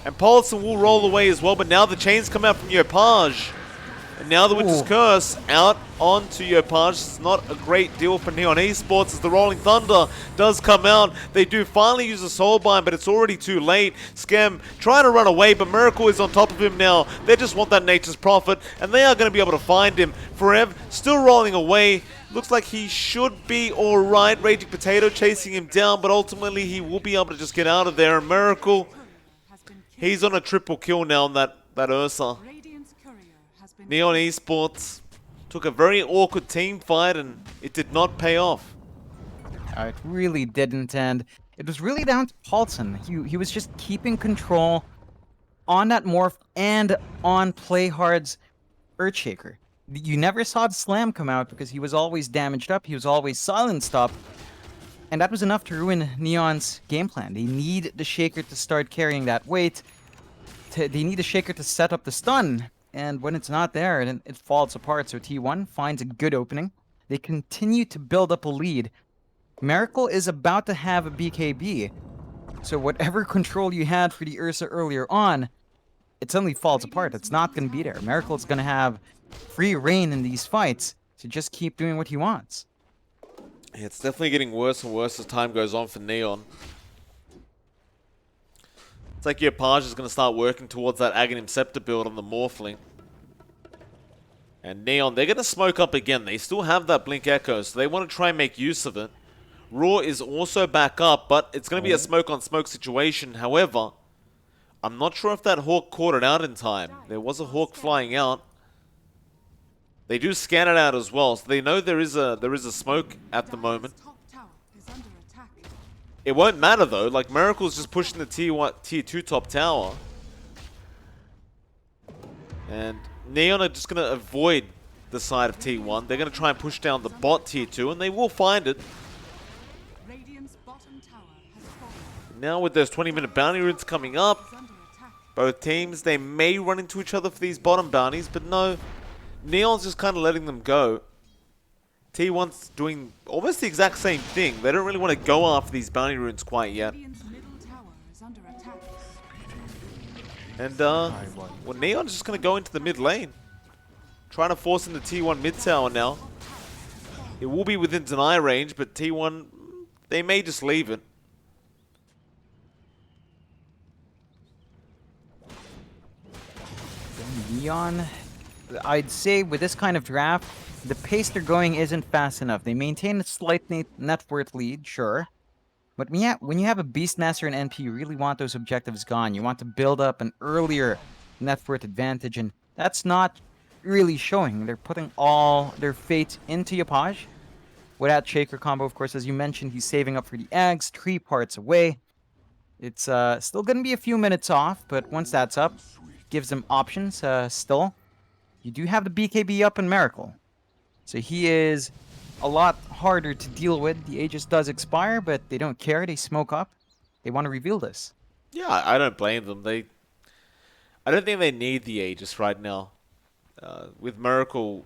And Paulson will roll away as well, but now the chains come out from Yopaj. And now the Witch's Curse out onto Yopaj. It's not a great deal for Neon Esports as the Rolling Thunder does come out. They do finally use a Soulbind, but it's already too late. Schem trying to run away, but Miracle is on top of him now. They just want that Nature's Prophet, and they are going to be able to find him. Forever still rolling away. Looks like he should be alright. Raging Potato chasing him down, but ultimately he will be able to just get out of there. And Miracle, he's on a triple kill now on that Ursa. Neon Esports took a very awkward team fight and it did not pay off. It really didn't, and it was really down to Paulson. He was just keeping control on that Morph and on Playhard's Earthshaker. You never saw the slam come out because he was always damaged up, he was always silenced up, and that was enough to ruin Neon's game plan. They need the Shaker to start carrying that weight. They need the Shaker to set up the stun. And when it's not there, then it falls apart. So T1 finds a good opening. They continue to build up a lead. Miracle is about to have a BKB. So whatever control you had for the Ursa earlier on, it suddenly falls apart. It's not going to be there. Miracle's going to have free reign in these fights to just keep doing what he wants. Yeah, it's definitely getting worse and worse as time goes on for Neon. It's like Yopaj is going to start working towards that Aghanim Scepter build on the Morphling. And Neon, they're going to smoke up again. They still have that Blink Echo, so they want to try and make use of it. Raw is also back up, but it's going to be a smoke-on-smoke situation. However, I'm not sure if that Hawk caught it out in time. There was a Hawk flying out. They do scan it out as well, so they know there is a smoke at the moment. It won't matter though, like Miracle's just pushing the tier 2 top tower. And Neon are just going to avoid the side of T1. They're going to try and push down the bot tier 2, and they will find it. Now with those 20-minute bounty runes coming up, both teams, they may run into each other for these bottom bounties, but no, Neon's just kind of letting them go. T1's doing almost the exact same thing. They don't really want to go after these bounty runes quite yet. And, well, Neon's just going to go into the mid lane. Trying to force into T1 mid tower now. It will be within deny range, but T1, they may just leave it. Neon, I'd say with this kind of draft, the pace they're going isn't fast enough. They maintain a slight net worth lead, sure. But when you have a Beastmaster and NP, you really want those objectives gone. You want to build up an earlier net worth advantage, and that's not really showing. They're putting all their fate into Yopaj. Without Shaker combo, of course, as you mentioned, he's saving up for the eggs, 3 parts away. It's still going to be a few minutes off, but once that's up, gives them options still. You do have the BKB up in Miracle. So he is a lot harder to deal with. The Aegis does expire, but they don't care. They smoke up. They want to reveal this. Yeah, I don't blame them. I don't think they need the Aegis right now. With Miracle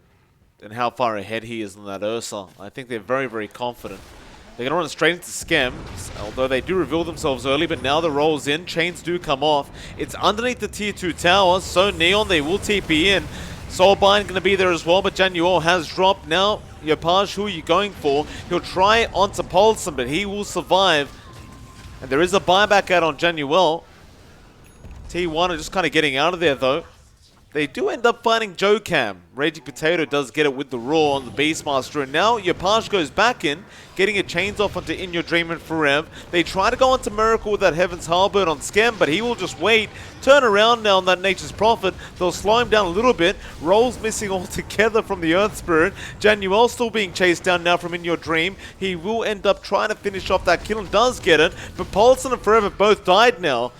and how far ahead he is on that Ursa, I think they're very, very confident. They're going to run straight into Skems, although they do reveal themselves early, but now the roll's in. Chains do come off. It's underneath the tier 2 tower, so Neon, they will TP in. Soulbind going to be there as well, but Januel has dropped. Now, Yopaj, who are you going for? He'll try onto Paulson, but he will survive. And there is a buyback out on Januel. T1 are just kind of getting out of there, though. They do end up finding Jokam. Raging Potato does get it with the Raw on the Beastmaster. And now Yopaj goes back in, getting a chains off onto In Your Dream and Forever. They try to go onto Miracle with that Heaven's Halberd on Skem, but he will just wait. Turn around now on that Nature's Prophet. They'll slow him down a little bit. Roll's missing altogether from the Earth Spirit. Januel still being chased down now from In Your Dream. He will end up trying to finish off that kill and does get it. But Paulson and Forever both died now.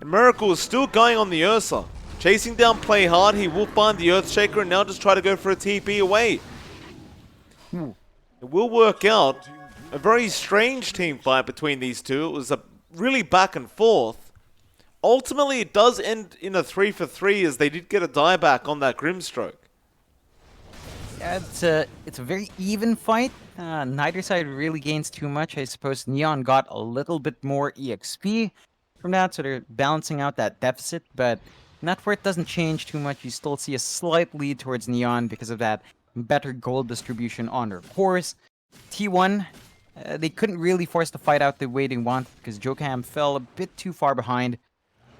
And Miracle is still going on the Ursa. Chasing down Play Hard, he will find the Earthshaker and now just try to go for a TP away. It will work out. A very strange team fight between these two. It was a really back and forth. Ultimately, it does end in a 3-for-3 as they did get a dieback on that Grimstroke. Yeah, it's a very even fight. Neither side really gains too much. I suppose Neon got a little bit more EXP from that, so they're balancing out that deficit, but net worth doesn't change too much. You still see a slight lead towards Neon because of that better gold distribution on their cores. T1, they couldn't really force the fight out the way they wanted because Jokam fell a bit too far behind.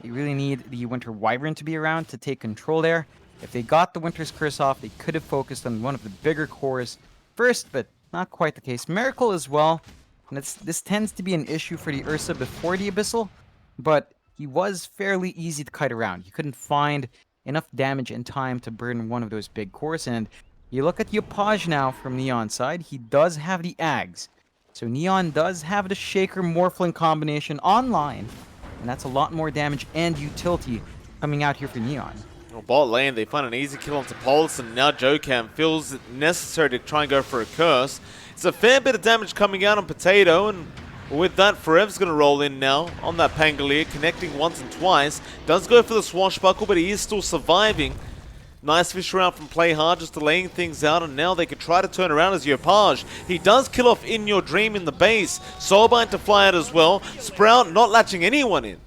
They really need the Winter Wyvern to be around to take control there. If they got the Winter's Curse off, they could have focused on one of the bigger cores first, but not quite the case. Miracle as well, and this tends to be an issue for the Ursa before the Abyssal, but he was fairly easy to kite around. You couldn't find enough damage in time to burn one of those big cores. And you look at Yopaj now from Neon's side. He does have the Ags. So Neon does have the Shaker Morphling combination online. And that's a lot more damage and utility coming out here for Neon. Well, bot lane, they find an easy kill onto Paulson. Now Jokam feels it necessary to try and go for a curse. It's a fair bit of damage coming out on Potato, and with that, Forev's going to roll in now on that Pangolier, connecting once and twice. Does go for the Swashbuckle, but he is still surviving. Nice fish around from Play Hard, just delaying things out, and now they can try to turn around as Yopaj. He does kill off In Your Dream in the base. Soulbind to fly out as well. Sprout not latching anyone in.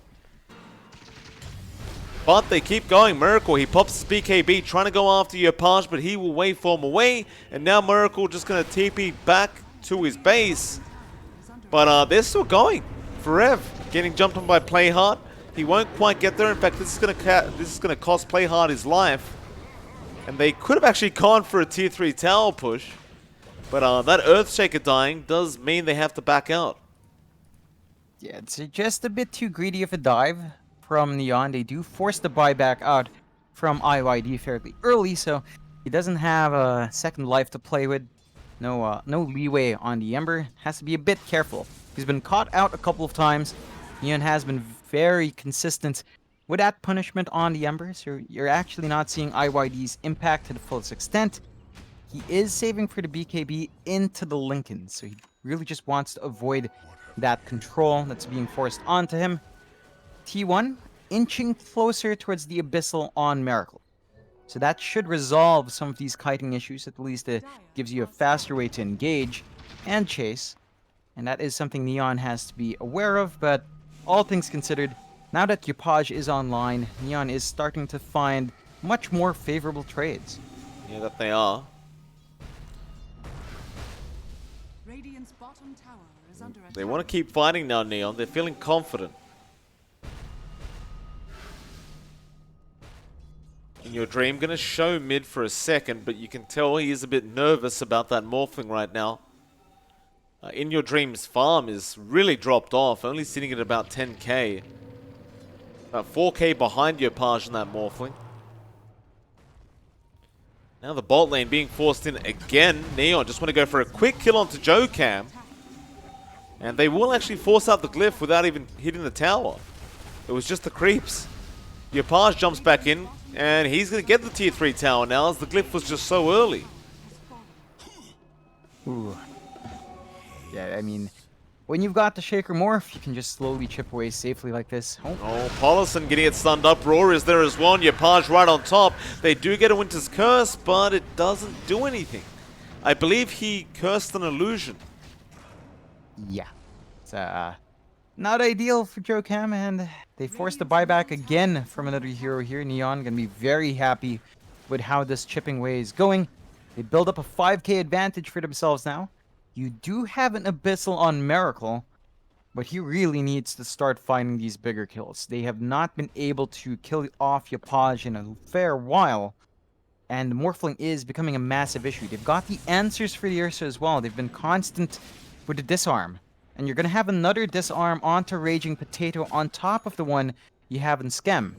But they keep going. Miracle, he pops his BKB, trying to go after Yopaj, but he will waveform away. And now Miracle just going to TP back to his base. But they're still going. Forever. Getting jumped on by Play Hard. He won't quite get there. In fact, this is going to cost Play Hard his life. And they could have actually gone for a tier 3 tower push. But that Earthshaker dying does mean they have to back out. Yeah, it's just a bit too greedy of a dive from Neon. They do force the buyback out from IYD fairly early, so he doesn't have a second life to play with. No leeway on the Ember. Has to be a bit careful. He's been caught out a couple of times. Neon has been very consistent with that punishment on the Ember, so you're actually not seeing IYD's impact to the fullest extent. He is saving for the BKB into the Lincoln, so he really just wants to avoid that control that's being forced onto him. T1 inching closer towards the Abyssal on Miracle. So that should resolve some of these kiting issues. At least it gives you a faster way to engage and chase. And that is something Neon has to be aware of, but all things considered, now that Yopaj is online, Neon is starting to find much more favorable trades. Yeah, that they are. Radiant's bottom tower is under attack. They want to keep fighting now, Neon. They're feeling confident. In Your Dream, going to show mid for a second, but you can tell he is a bit nervous about that morphling right now. In Your Dream's farm is really dropped off, only sitting at about 10k. About 4k behind Yopaj in that morphling. Now the bot lane being forced in again. Neon just want to go for a quick kill onto Jokam. And they will actually force out the glyph without even hitting the tower. It was just the creeps. Yopaj jumps back in, and he's going to get the tier 3 tower now as the glyph was just so early. Ooh. Yeah, I mean, when you've got the Shaker Morph, you can just slowly chip away safely like this. Oh, Paulison getting it stunned up. Roar is there as well. Yopaj right on top. They do get a Winter's Curse, but it doesn't do anything. I believe he cursed an illusion. Yeah. It's not ideal for Jokam, and they forced the buyback again from another hero here. Neon gonna be very happy with how this chipping way is going. They build up a 5k advantage for themselves now. You do have an Abyssal on Miracle, but he really needs to start finding these bigger kills. They have not been able to kill off Yopaj in a fair while, and the Morphling is becoming a massive issue. They've got the answers for the Ursa as well. They've been constant with the disarm, and you're going to have another disarm onto Raging Potato on top of the one you have in Skem.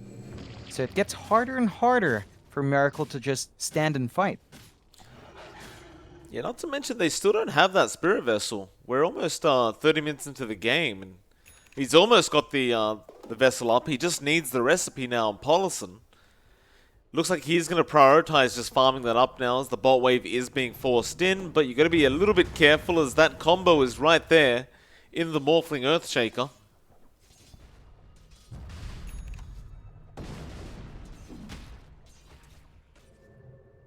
So it gets harder and harder for Miracle to just stand and fight. Yeah, not to mention they still don't have that Spirit Vessel. We're almost 30 minutes into the game, and he's almost got the vessel up. He just needs the recipe now on Paulison. Looks like he's going to prioritize just farming that up now as the bot wave is being forced in, but you got to be a little bit careful as that combo is right there in the Morphling Earthshaker.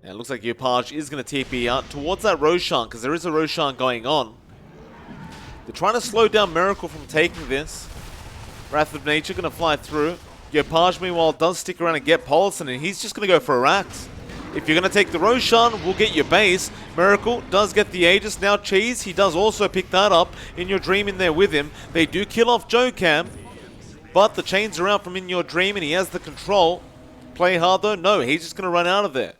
And it looks like Yopaj is going to TP out towards that Roshan, because there is a Roshan going on. They're trying to slow down Miracle from taking this. Wrath of Nature going to fly through. Yopaj, meanwhile, does stick around and get Paulison, and he's just going to go for a Rax. If you're going to take the Roshan, we'll get your base. Miracle does get the Aegis. Now Cheese, he does also pick that up. In Your Dream in there with him. They do kill off Jokam, but the chains are out from In Your Dream, and he has the control. Play hard though? No, he's just going to run out of there.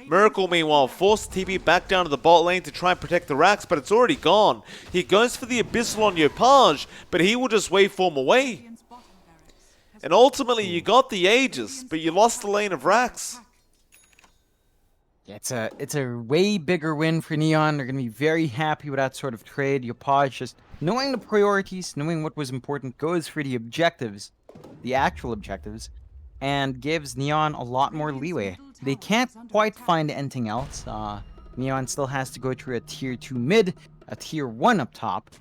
Miracle, meanwhile, forced TP back down to the bot lane to try and protect the Rax, but it's already gone. He goes for the Abyssal on Yopaj, but he will just waveform away. And ultimately, you got the Aegis, but you lost the lane of Rax. Yeah, it's a way bigger win for Neon. They're going to be very happy with that sort of trade. Yopaj just knowing the priorities, knowing what was important, goes for the objectives, the actual objectives, and gives Neon a lot more leeway. They can't quite find anything else. Neon still has to go through a tier 2 mid, a tier 1 up top,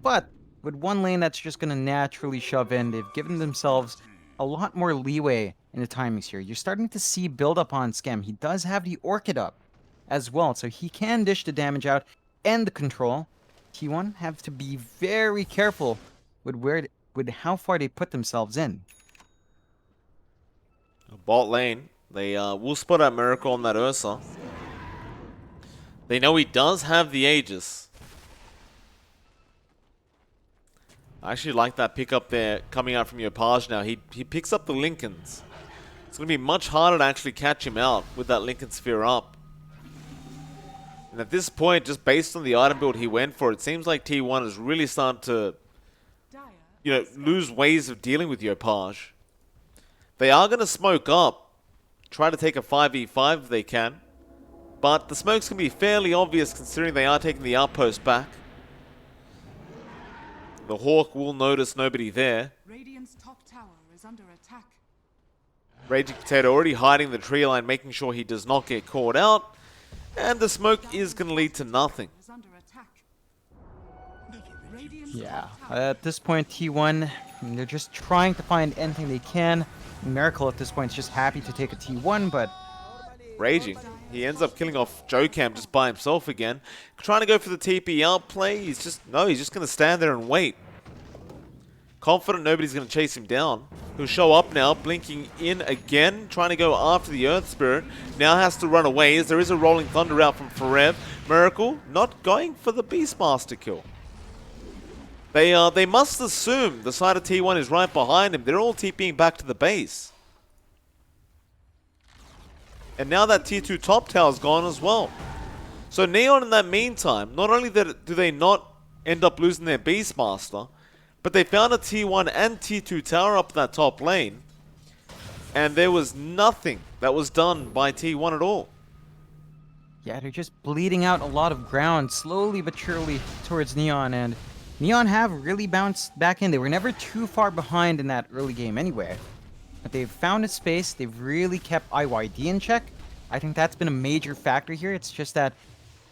but with one lane that's just going to naturally shove in, they've given themselves a lot more leeway in the timings here. You're starting to see build up on Scam. He does have the Orchid up as well, so he can dish the damage out and the control. T1 have to be very careful with how far they put themselves in. Bot lane, they will spot out Miracle on that Ursa. They know he does have the Aegis. I actually like that pickup there coming out from your Page now. He picks up the Lincolns. It's going to be much harder to actually catch him out with that Lincoln Sphere up. And at this point, just based on the item build he went for, it seems like T1 is really starting to, lose ways of dealing with your Page. They are going to smoke up, try to take a 5v5 if they can. But the smoke's going to be fairly obvious considering they are taking the outpost back. The Hawk will notice nobody there. Radiant's top tower is under attack. Raging Potato already hiding the tree line, making sure he does not get caught out. And the smoke is going to lead to nothing. Is under attack. Yeah, at this point, T1, they're just trying to find anything they can. Miracle at this point is just happy to take a T1, but Raging, he ends up killing off Jokam just by himself again. Trying to go for the TP outplay, he's just going to stand there and wait. Confident nobody's going to chase him down. He'll show up now, blinking in again, trying to go after the Earth Spirit. Now has to run away as there is a Rolling Thunder out from Forev. Miracle not going for the Beastmaster kill. They must assume the side of T1 is right behind him. They're all TPing back to the base. And now that T2 top tower's gone as well. So Neon in that meantime, not only do they not end up losing their Beastmaster, but they found a T1 and T2 tower up that top lane. And there was nothing that was done by T1 at all. yeah, they're just bleeding out a lot of ground slowly but surely towards Neon, and Neon have really bounced back in. They were never too far behind in that early game anyway. But they've found a space. They've really kept IYD in check. I think that's been a major factor here. It's just that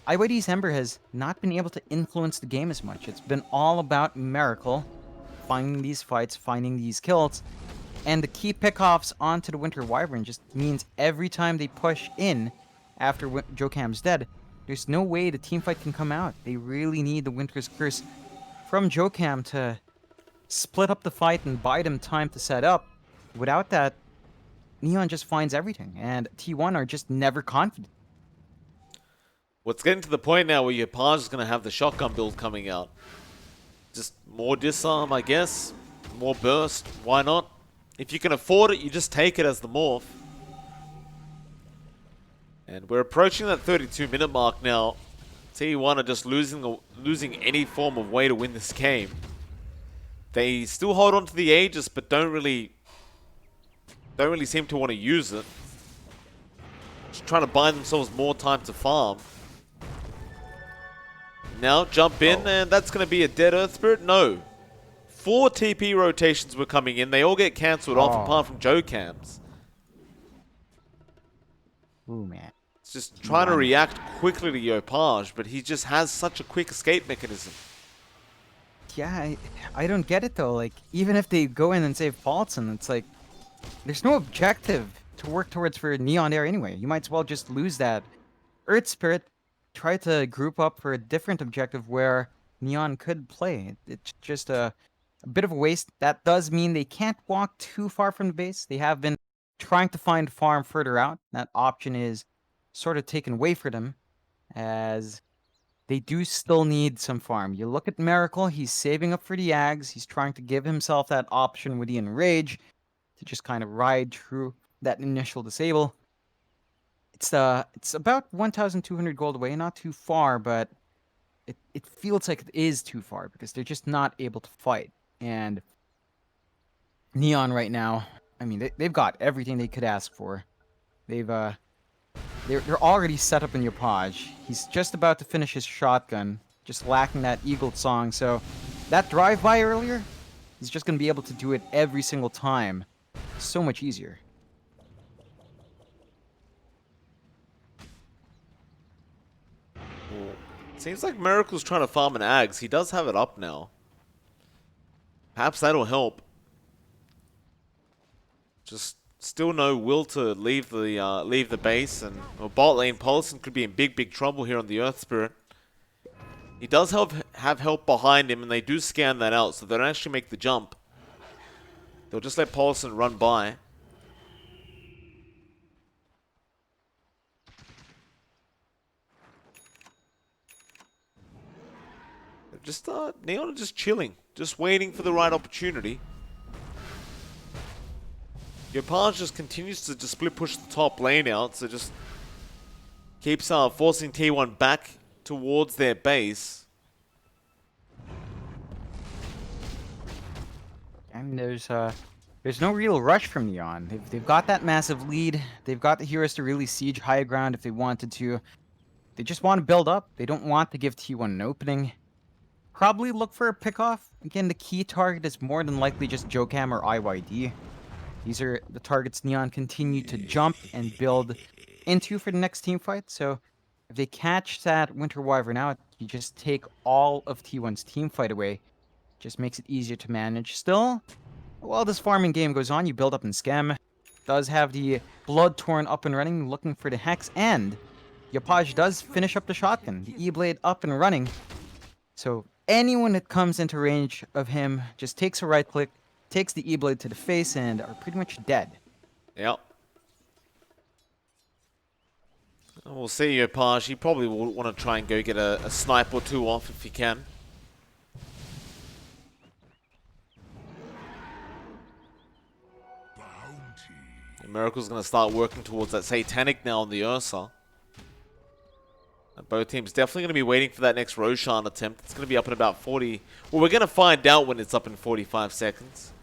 IYD's Ember has not been able to influence the game as much. It's been all about Miracle finding these fights, finding these kills. And the key pickoffs onto the Winter Wyvern just means every time they push in after Jokam's dead, there's no way the teamfight can come out. They really need the Winter's Curse from Jokam to split up the fight and buy them time to set up. Without that, Neon just finds everything, and T1 are just never confident. What's getting to the point now where your Page is going to have the shotgun build coming out. Just more disarm, I guess. More burst. Why not? If you can afford it, you just take it as the morph. And we're approaching that 32-minute mark now. T1 are just losing any form of way to win this game. They still hold on to the Aegis, but don't really seem to want to use it. Just trying to buy themselves more time to farm. Now jump in, and that's going to be a dead Earth Spirit? No. 4 TP rotations were coming in. They all get cancelled off apart from Jokam's. Ooh, man. It's just trying to react quickly to Yopage, but he just has such a quick escape mechanism. Yeah, I don't get it though. Like, even if they go in and save Paulson, it's like, there's no objective to work towards for Neon there anyway. You might as well just lose that Earth Spirit, try to group up for a different objective where Neon could play. It's just a bit of a waste. That does mean they can't walk too far from the base. They have been trying to find farm further out. That option is sort of taken away for them, as they do still need some farm. You look at Miracle, he's saving up for the Ags. He's trying to give himself that option with the Enrage to just kind of ride through that initial disable. It's about 1,200 gold away, not too far, but it feels like it is too far because they're just not able to fight. And Neon right now, I mean, they've got everything they could ask for. They're already set up in Yopage. He's just about to finish his shotgun, just lacking that Eagle song. So that drive-by earlier, he's just going to be able to do it every single time. So much easier. Seems like Miracle's trying to farm an Ags. He does have it up now. Perhaps that'll help. Just Still no will to leave the base, and bot lane Paulson could be in big trouble here on the Earth Spirit. He does have help behind him, and they do scan that out, so they don't actually make the jump. They'll just let Paulson run by. Just Neon are just chilling, just waiting for the right opportunity. Yopaj just continues to just split push the top lane out, so just keeps forcing T1 back towards their base. And there's no real rush from Neon. They've got that massive lead. They've got the heroes to really siege high ground if they wanted to. They just want to build up. They don't want to give T1 an opening. Probably look for a pickoff. Again, the key target is more than likely just Jokam or IYD. These are the targets Neon continue to jump and build into for the next team fight. So if they catch that Winter Wyvern out, you just take all of T1's team fight away. Just makes it easier to manage. Still, while this farming game goes on, you build up in Scam. Does have the Blood Torn up and running, looking for the Hex, and Yopaj does finish up the shotgun. The E-Blade up and running. So anyone that comes into range of him just takes a right click, takes the E-Blade to the face, and are pretty much dead. Yep. We'll see Yopaj. He probably will want to try and go get a snipe or two off if he can. Miracle's going to start working towards that Satanic now on the Ursa. And both teams definitely going to be waiting for that next Roshan attempt. It's going to be up in about 40... Well, we're going to find out when it's up in 45 seconds.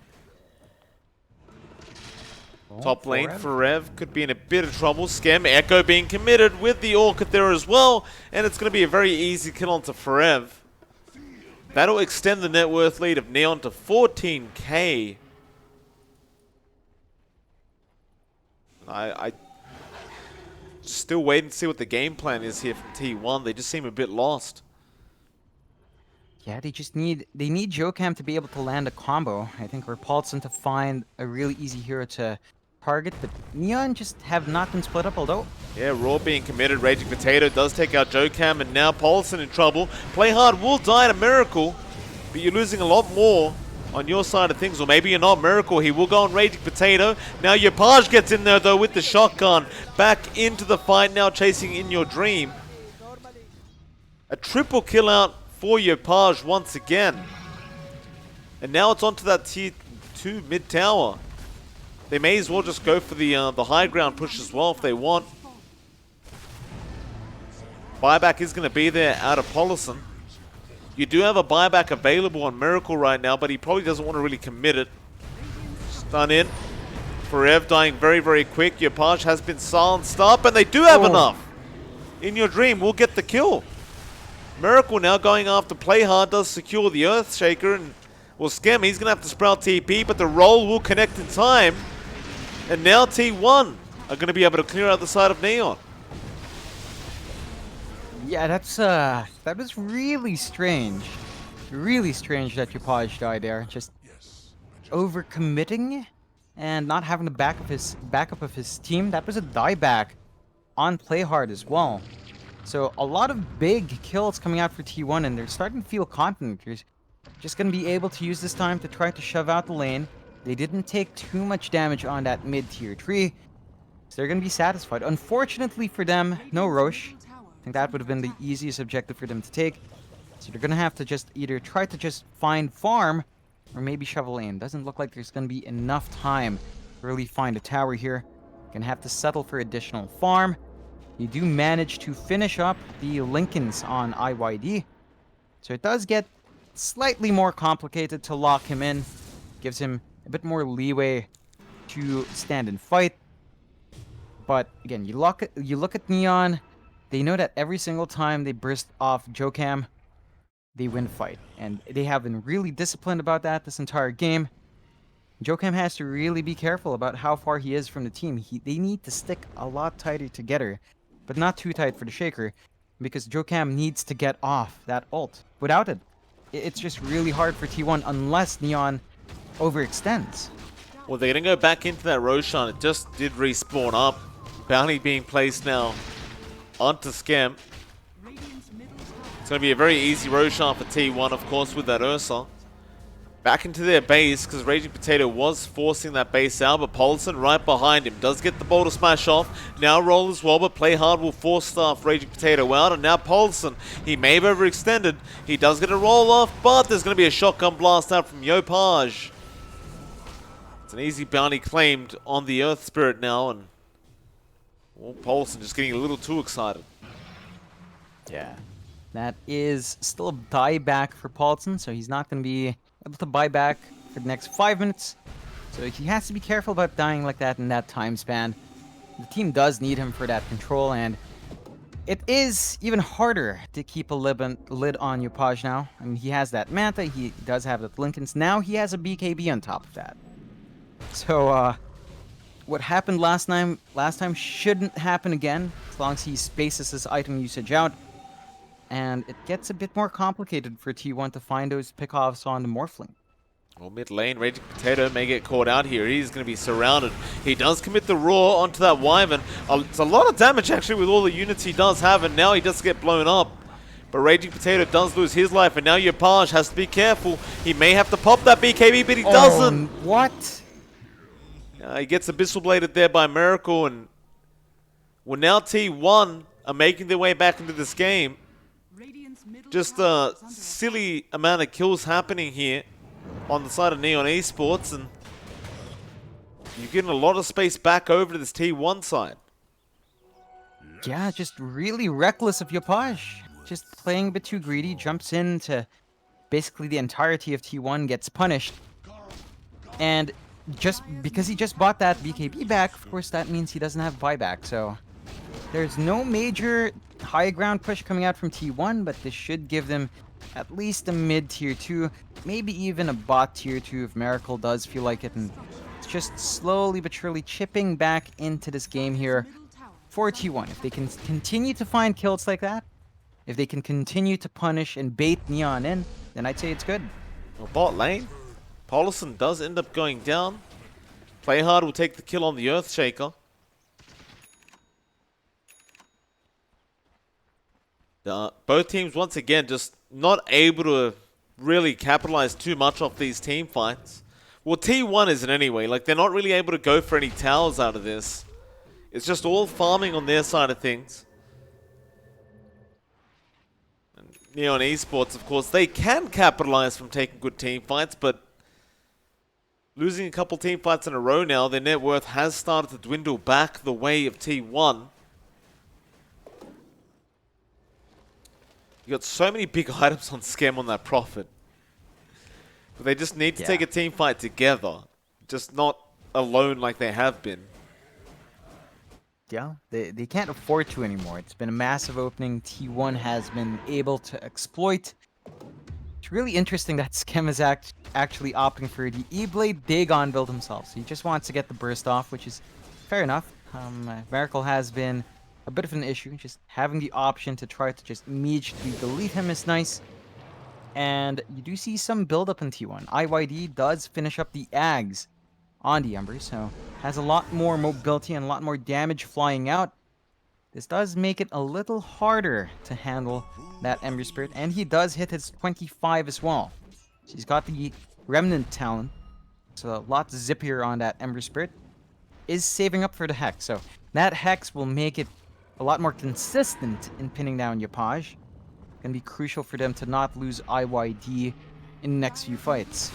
Oh, top lane for Rev could be in a bit of trouble. Skem, Echo being committed with the Orchid there as well. And it's going to be a very easy kill onto Forev. That'll extend the net worth lead of Neon to 14k. I still waiting to see what the game plan is here from T1. They just seem a bit lost. Yeah, they need Jokam to be able to land a combo. I think Repulsion to find a really easy hero to target, but Neon just have not been split up, although... Yeah, Raw being committed. Raging Potato does take out Jokam, and now Paulson in trouble. Play Hard will die to Miracle, but you're losing a lot more on your side of things, or maybe you're not. Miracle, he will go on Raging Potato. Now Yopaj gets in there though with the shotgun. Back into the fight now, chasing In Your Dream. A triple kill out for Yopaj once again. And now it's onto that tier 2 mid tower. They may as well just go for the high ground push as well if they want. Buyback is going to be there out of Paulson. You do have a buyback available on Miracle right now, but he probably doesn't want to really commit it. Stun in. Forev dying very quick. Yopaj has been silenced up, and they do have enough. In Your Dream will get the kill. Miracle now going after Play Hard does secure the Earthshaker, and well, Skem, he's going to have to sprout TP, but the roll will connect in time. And now T1 are going to be able to clear out the side of Neon. Yeah, that was really strange. Really strange that Yopaj died there. Just overcommitting and not having the backup of his team. That was a dieback on Play Hard as well. So a lot of big kills coming out for T1, and they're starting to feel confident. They're just going to be able to use this time to try to shove out the lane. They didn't take too much damage on that mid-tier tree, so they're going to be satisfied. Unfortunately for them, no Rosh. I think that would have been the easiest objective for them to take. So they're going to have to just either try to just find farm or maybe shovel lane. Doesn't look like there's going to be enough time to really find a tower here. Going to have to settle for additional farm. You do manage to finish up the Lincolns on IYD. So it does get slightly more complicated to lock him in. Gives him a bit more leeway to stand and fight. But again, you look at Neon. They know that every single time they burst off Jokam, they win fight. And they have been really disciplined about that this entire game. Jokam has to really be careful about how far he is from the team. They need to stick a lot tighter together, but not too tight for the Shaker, because Jokam needs to get off that ult. Without it, it's just really hard for T1 unless Neon overextends. Well, they're going to go back into that Roshan. It just did respawn up. Bounty being placed now onto Scam. It's going to be a very easy Roshan for T1, of course, with that Ursa. Back into their base, because Raging Potato was forcing that base out, but Paulson right behind him does get the Boulder Smash off. Now roll as well, but Play Hard will force staff Raging Potato out, and now Paulson, he may have overextended. He does get a roll off, but there's going to be a shotgun blast out from Yopaj. It's an easy bounty claimed on the Earth Spirit now, and well, Paulson just getting a little too excited. Yeah. That is still a buyback for Paulson, so he's not going to be able to buy back for the next 5 minutes. So he has to be careful about dying like that in that time span. The team does need him for that control, and it is even harder to keep a lid on Yopaj now. I mean, he has that Manta, he does have the Lincolns. Now he has a BKB on top of that. So, what happened last time shouldn't happen again, as long as he spaces his item usage out. And it gets a bit more complicated for T1 to find those pickoffs on the Morphling. Well, mid lane, Raging Potato may get caught out here. He's going to be surrounded. He does commit the Roar onto that Wyvern. It's a lot of damage, actually, with all the units he does have, and now he does get blown up. But Raging Potato does lose his life, and now Yopaj has to be careful. He may have to pop that BKB, but he doesn't. What? He gets Abyssal Bladed there by Miracle, and well, now T1 are making their way back into this game. Just a silly amount of kills happening here on the side of Neon Esports, and you're getting a lot of space back over to this T1 side. Yeah, just really reckless of Yopaj. Just playing a bit too greedy, jumps into basically the entirety of T1, gets punished. And just because he just bought that BKB back, of course that means he doesn't have buyback, so there's no major high ground push coming out from T1, but this should give them at least a mid tier 2, maybe even a bot tier 2 if Miracle does feel like it, and it's just slowly but surely chipping back into this game here for T1. If they can continue to find kills like that, if they can continue to punish and bait Neon in, then I'd say it's good. Well, bot lane, Paulson does end up going down. Play Hard will take the kill on the Earthshaker. Both teams, once again, just not able to really capitalize too much off these team fights. Well, T1 isn't anyway. Like, they're not really able to go for any towers out of this. It's just all farming on their side of things. And Neon Esports, of course, they can capitalize from taking good team fights, but losing a couple team fights in a row now, their net worth has started to dwindle back the way of T1. You got so many big items on Scam on that Prophet. But they just need to take a team fight together. Just not alone like they have been. Yeah, they can't afford to anymore. It's been a massive opening T1 has been able to exploit. It's really interesting that Scam is actually opting for the E-Blade Dagon build himself. So he just wants to get the burst off, which is fair enough. Miracle has been a bit of an issue. Just having the option to try to just immediately delete him is nice. And you do see some build-up in T1. IYD does finish up the Ags on the Ember, so has a lot more mobility and a lot more damage flying out. This does make it a little harder to handle that Ember Spirit, and he does hit his 25 as well. So he's got the Remnant talent, so a lot zippier on that Ember Spirit. Is saving up for the Hex, so that Hex will make it a lot more consistent in pinning down Yopaj. Gonna be crucial for them to not lose IYD in the next few fights.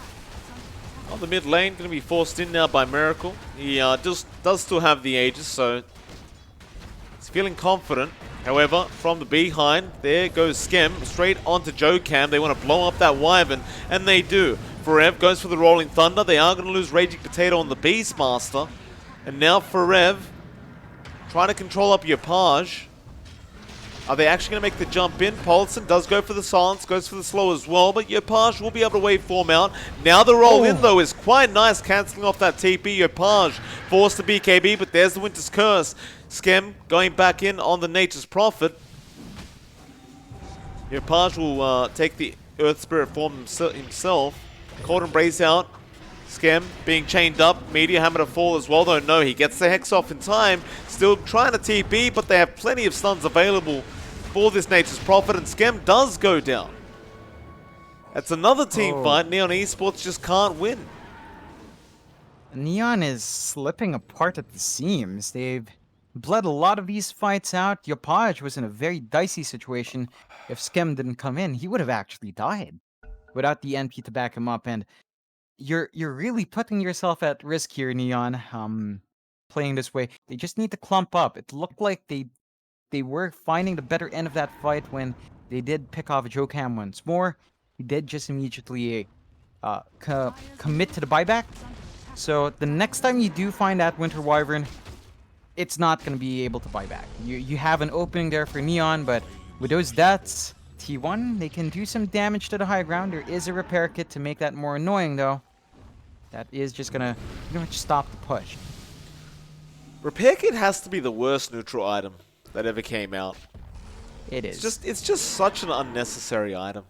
On the mid lane, going to be forced in now by Miracle. He does still have the Aegis, so he's feeling confident. However, from the behind, there goes Skem straight onto Jocam. They want to blow up that Wyvern, and they do. Forev goes for the Rolling Thunder. They are going to lose Raging Potato on the Beastmaster. And now Forev trying to control up Yopaj. Are they actually going to make the jump in? Paulson does go for the silence, goes for the slow as well, but Yopaj will be able to waveform out. Now the roll in, though, is quite nice, cancelling off that TP. Yopaj forced the BKB, but there's the Winter's Curse. Skem going back in on the Nature's Prophet. Yopaj will take the Earth Spirit form himself. Cold Embrace out. Skem being chained up. Meteor Hammer to fall as well, though. No, he gets the Hex off in time. Still trying to TP, but they have plenty of stuns available for this Nature's Prophet, and Skem does go down. That's another team fight. Neon Esports just can't win. Neon is slipping apart at the seams. They've bled a lot of these fights out. Yopaj was in a very dicey situation. If Skem didn't come in, he would have actually died without the NP to back him up. And you're really putting yourself at risk here, Neon. Playing this way, they just need to clump up. It looked like they were finding the better end of that fight when they did pick off JoeCam once more. He did just immediately commit to the buyback. So the next time you do find that Winter Wyvern, it's not going to be able to buy back. You have an opening there for Neon, but with those deaths, T1, they can do some damage to the high ground. There is a repair kit to make that more annoying, though. That is just going to pretty much stop the push. Repair kit has to be the worst neutral item that ever came out. It is. It's just such an unnecessary item.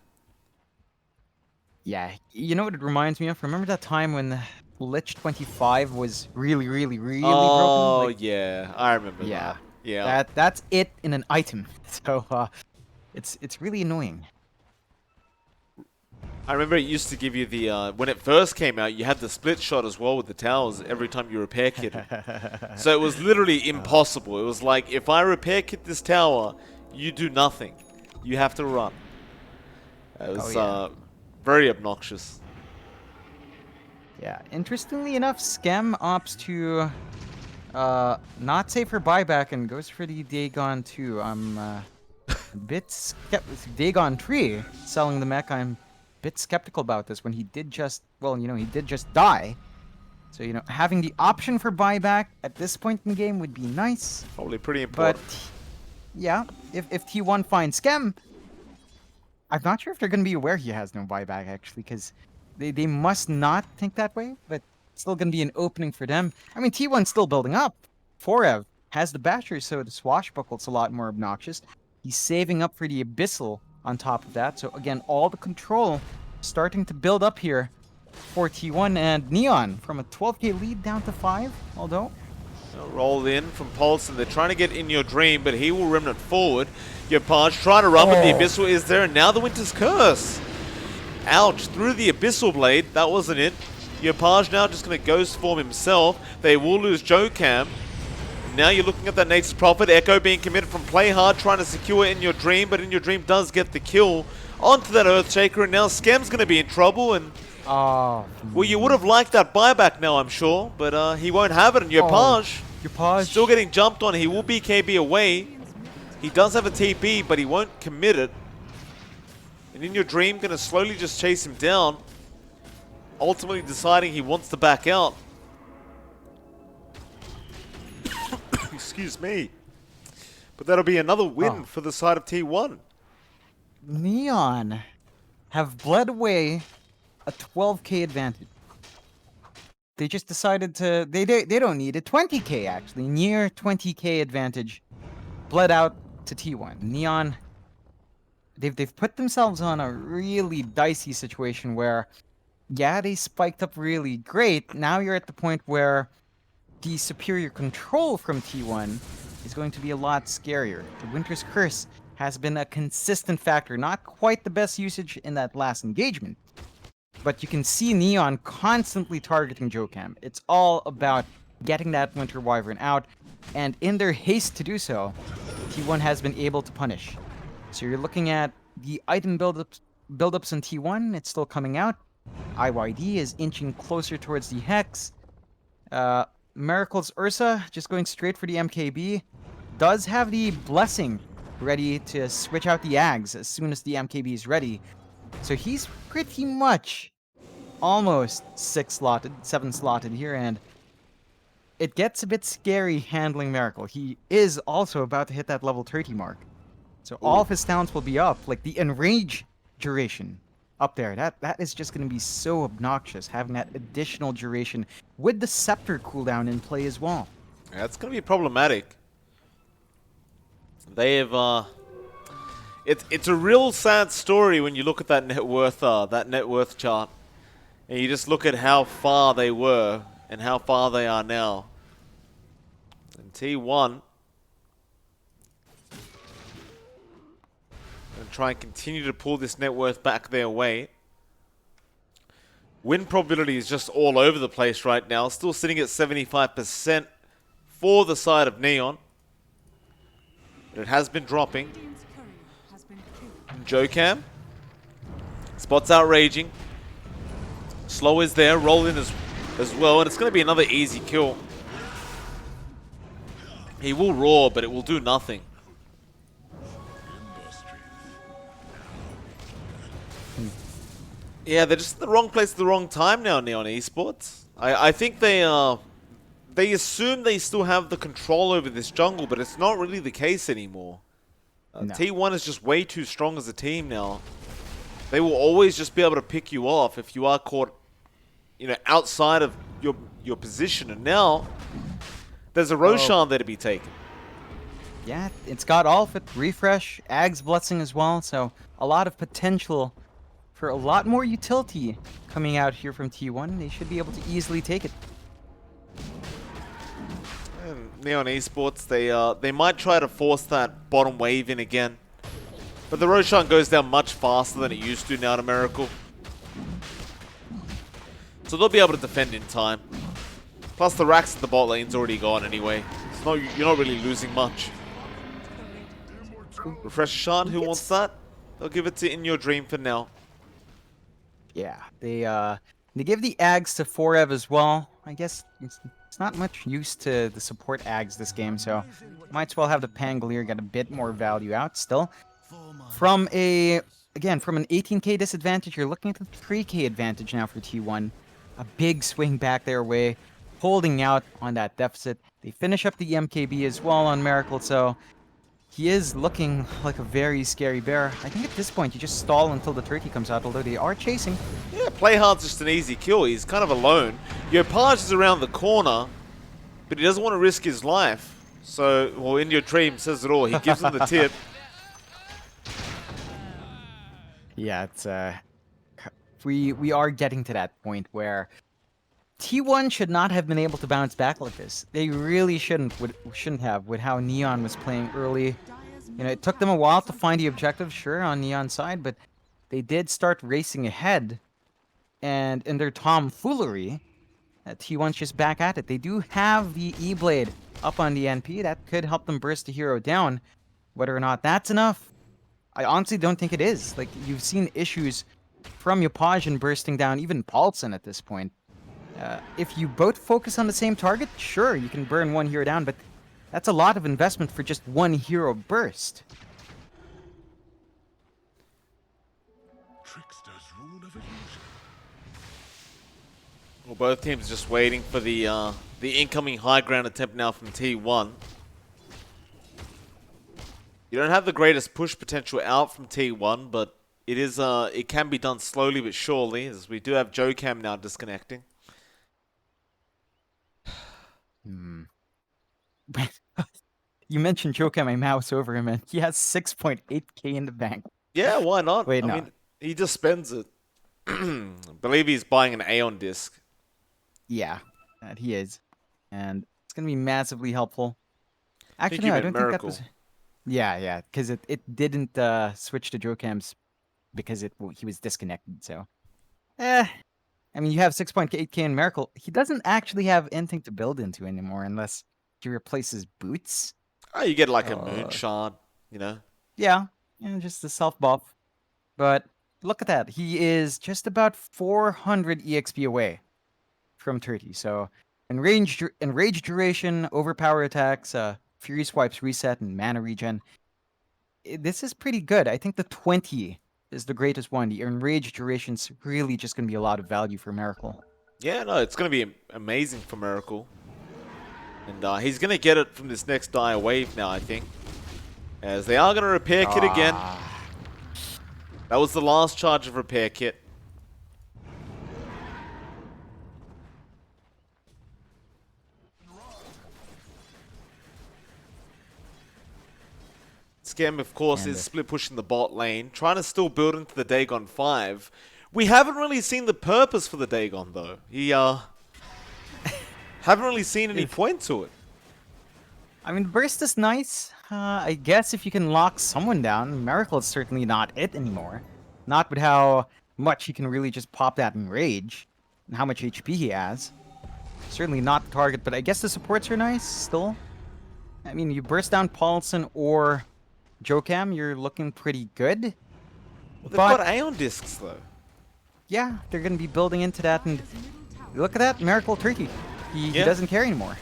Yeah, you know what it reminds me of? Remember that time when Lich 25 was really broken? Oh, Like, yeah. I remember yeah. that. Yeah. That's it in an item. So, it's really annoying. I remember it used to give you the, when it first came out, you had the split shot as well with the towers every time you repair kit. So it was literally impossible. It was like, if I repair kit this tower, you do nothing. You have to run. It was very obnoxious. Yeah, interestingly enough, Skem opts to not say for buyback and goes for the Dagon 2. I'm a bit skeptical. Dagon 3 selling the mech. I'm a bit skeptical about this when he did just, well, he did just die. So, having the option for buyback at this point in the game would be nice. Probably pretty important. But, yeah, if T1 finds Skem, I'm not sure if they're going to be aware he has no buyback, actually, because they must not think that way, but it's still going to be an opening for them. I mean, T1's still building up. Forev has the Basher, so the Swashbuckle's a lot more obnoxious. He's saving up for the Abyssal on top of that. So, again, all the control starting to build up here for T1 and Neon from a 12k lead down to 5, although... Roll in from Pulse, and they're trying to get In Your Dream, but he will remnant forward. Yopaj trying to run, but the Abyssal is there, and now the Winter's Curse. Ouch, through the Abyssal Blade, that wasn't it. Yopaj now just going to Ghost Form himself. They will lose JoeCam. Now you're looking at that Nature's Prophet. Echo being committed from Play Hard, trying to secure In Your Dream, but In Your Dream does get the kill onto that Earthshaker, and now Skem's going to be in trouble, and... Oh. Well, you would have liked that buyback now, I'm sure, but he won't have it, and Yopaj still getting jumped on. He will be KB away. He does have a TP, but he won't commit it. And In Your Dream going to slowly just chase him down, ultimately deciding he wants to back out. Excuse me. But that'll be another win for the side of T1. Neon have bled away a 12k advantage. They just decided to... They don't need it. 20k, actually. Near 20k advantage. Bled out to T1. Neon... They've put themselves on a really dicey situation where... Yeah, they spiked up really great. Now you're at the point where the superior control from T1 is going to be a lot scarier. The Winter's Curse has been a consistent factor. Not quite the best usage in that last engagement. But you can see Neon constantly targeting JoeCam. It's all about getting that Winter Wyvern out. And in their haste to do so, T1 has been able to punish. So you're looking at the item buildups in T1. It's still coming out. IYD is inching closer towards the Hex. Miracle's Ursa just going straight for the MKB. Does have the Blessing ready to switch out the Ags as soon as the MKB is ready. So he's pretty much almost 7 slotted here, and it gets a bit scary handling Miracle. He is also about to hit that level 30 mark. So all of his talents will be up, like the Enrage duration up there. That is just going to be so obnoxious, having that additional duration with the Scepter cooldown in play as well. Yeah, it's going to be problematic. They have... It's a real sad story when you look at that net worth chart. And you just look at how far they were and how far they are now. And T1 and try and continue to pull this net worth back their way. Win probability is just all over the place right now. Still sitting at 75% for the side of Neon. But it has been dropping. Radiant's courier has been killed. Jokam. Spot's out raging. Slow is there. Roll in as well. And it's going to be another easy kill. He will roar, but it will do nothing. Yeah, they're just in the wrong place at the wrong time now, Neon Esports. I think they assume they still have the control over this jungle, but it's not really the case anymore. No. T1 is just way too strong as a team now. They will always just be able to pick you off if you are caught, you know, outside of your position. And now there's a Roshan there to be taken. Yeah, it's got all of it. Refresh, Ag's Blessing as well, so a lot of potential for a lot more utility coming out here from T1. They should be able to easily take it. And Neon Esports, they might try to force that bottom wave in again. But the Roshan goes down much faster than it used to now to Miracle. So they'll be able to defend in time. Plus the racks at the bot lane's already gone anyway. So you're not really losing much. Refresh Shan, who wants that? They'll give it to In Your Dream for now. Yeah, they give the Ags to Forev as well. I guess it's not much use to the support Ags this game, so might as well have the Pangolier get a bit more value out still. From an 18k disadvantage, you're looking at the 3k advantage now for T1. A big swing back their way, holding out on that deficit. They finish up the MKB as well on Miracle, so he is looking like a very scary bear. I think at this point you just stall until the turkey comes out, although they are chasing. Yeah, Playhard's just an easy kill. He's kind of alone. Yopaj is around the corner, but he doesn't want to risk his life. So, well, In Your Dream says it all. He gives him the tip. Yeah, it's we are getting to that point where T1 should not have been able to bounce back like this. They really shouldn't have with how Neon was playing early. You know, it took them a while to find the objective, sure, on Neon's side, but they did start racing ahead. And in their tomfoolery, T1's just back at it. They do have the E-Blade up on the NP. That could help them burst the hero down. Whether or not that's enough, I honestly don't think it is. Like, you've seen issues from Yopaj bursting down even Paulson at this point. If you both focus on the same target, sure, you can burn one hero down, but that's a lot of investment for just one hero burst. Well, both teams just waiting for the incoming high ground attempt now from T1. You don't have the greatest push potential out from T1, but it can be done slowly but surely, as we do have Jokam now disconnecting. You mentioned Jokam, I mouse over him, and he has 6.8k in the bank. Yeah, why not? Wait, I no. mean, he just spends it. I believe he's buying an Aeon disc. Yeah, that he is. And it's going to be massively helpful. I think Actually, you no, I meant don't think that Miracle. was... Yeah, because it didn't switch to Jokam's because he was disconnected, so... I mean, you have 6.8k in Miracle. He doesn't actually have anything to build into anymore unless he replaces Boots. Oh, you get like a Moon Shard, you know? Yeah, just the self-buff. But look at that. He is just about 400 EXP away from 30. So, enrage duration, overpower attacks, Fury Swipes reset, and mana regen. This is pretty good. I think the 20 is the greatest one. The enrage duration's really just going to be a lot of value for Miracle. Yeah, no, it's going to be amazing for Miracle. And he's going to get it from this next Dire Wave now, I think. As they are going to repair kit again. That was the last charge of repair kit. Scam, of course, is split pushing the bot lane, trying to still build into the Dagon 5. We haven't really seen the purpose for the Dagon, though. He, haven't really seen any point to it. I mean, burst is nice. I guess if you can lock someone down, Miracle is certainly not it anymore. Not with how much he can really just pop that in rage, and how much HP he has. Certainly not the target, but I guess the supports are nice still. I mean, you burst down Paulson or Jokam, you're looking pretty good. They've got Aeon Discs, though. Yeah, they're going to be building into that, and look at that, Miracle Turkey. He doesn't care anymore.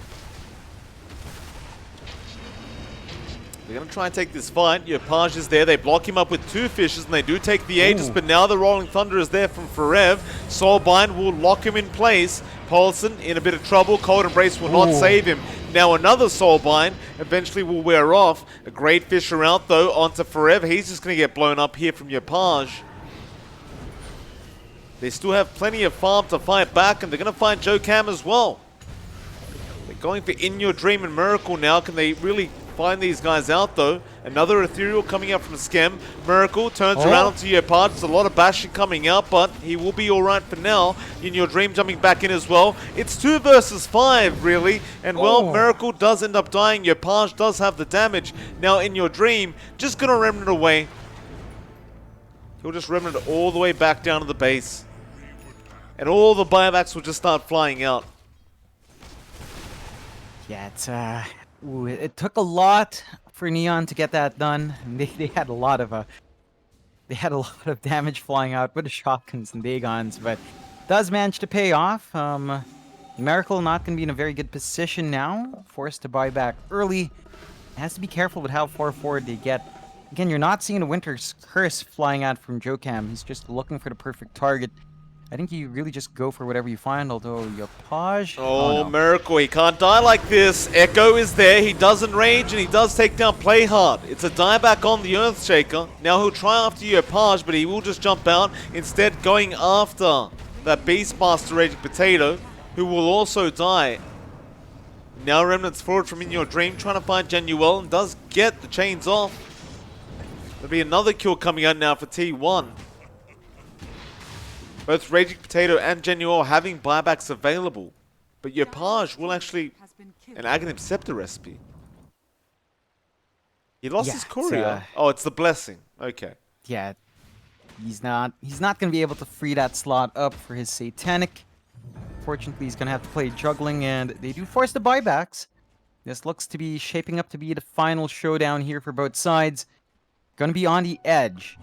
They're going to try and take this fight. Yopaj is there. They block him up with 2 fishes, and they do take the Aegis, but now the Rolling Thunder is there from Forev. Soulbind will lock him in place. Paulson in a bit of trouble. Cold Embrace will not save him. Now another Soulbind eventually will wear off. A great Fisher out, though, onto Forev. He's just going to get blown up here from Yopaj. They still have plenty of farm to fight back, and they're going to find Jokam as well. They're going for In Your Dream and Miracle now. Can they really find these guys out, though? Another Ethereal coming up from Skem. Miracle turns around onto Yopaj. There's a lot of bashing coming out, but he will be alright for now. In Your Dream jumping back in as well. It's 2 versus 5, really. And, well, Miracle does end up dying. Yopaj does have the damage. Now, In Your Dream, just going to remnant away. He'll just remnant all the way back down to the base. And all the buybacks will just start flying out. Yeah, it's it took a lot for Neon to get that done. And they had a lot of damage flying out with the shotguns and Dagons, but does manage to pay off. Miracle not going to be in a very good position now, forced to buy back early. Has to be careful with how far forward they get. Again, you're not seeing a Winter's Curse flying out from Jokam. He's just looking for the perfect target. I think you really just go for whatever you find, although Yopaj... Oh, no. Miracle, he can't die like this. Echo is there, he does enrage, and he does take down Play Hard. It's a dieback on the Earthshaker. Now he'll try after Yopaj, but he will just jump out, instead going after that Beastmaster Raging Potato, who will also die. Now Remnants forward from In Your Dream, trying to find Genuel, and does get the chains off. There'll be another kill coming out now for T1. Both Raging Potato and Genuel having buybacks available. But Yopaj will actually... an Aghanim Scepter recipe. He lost his courier. Oh, it's the Blessing. Okay. Yeah. He's not going to be able to free that slot up for his Satanic. Fortunately, he's going to have to play juggling, and they do force the buybacks. This looks to be shaping up to be the final showdown here for both sides. Going to be on the edge.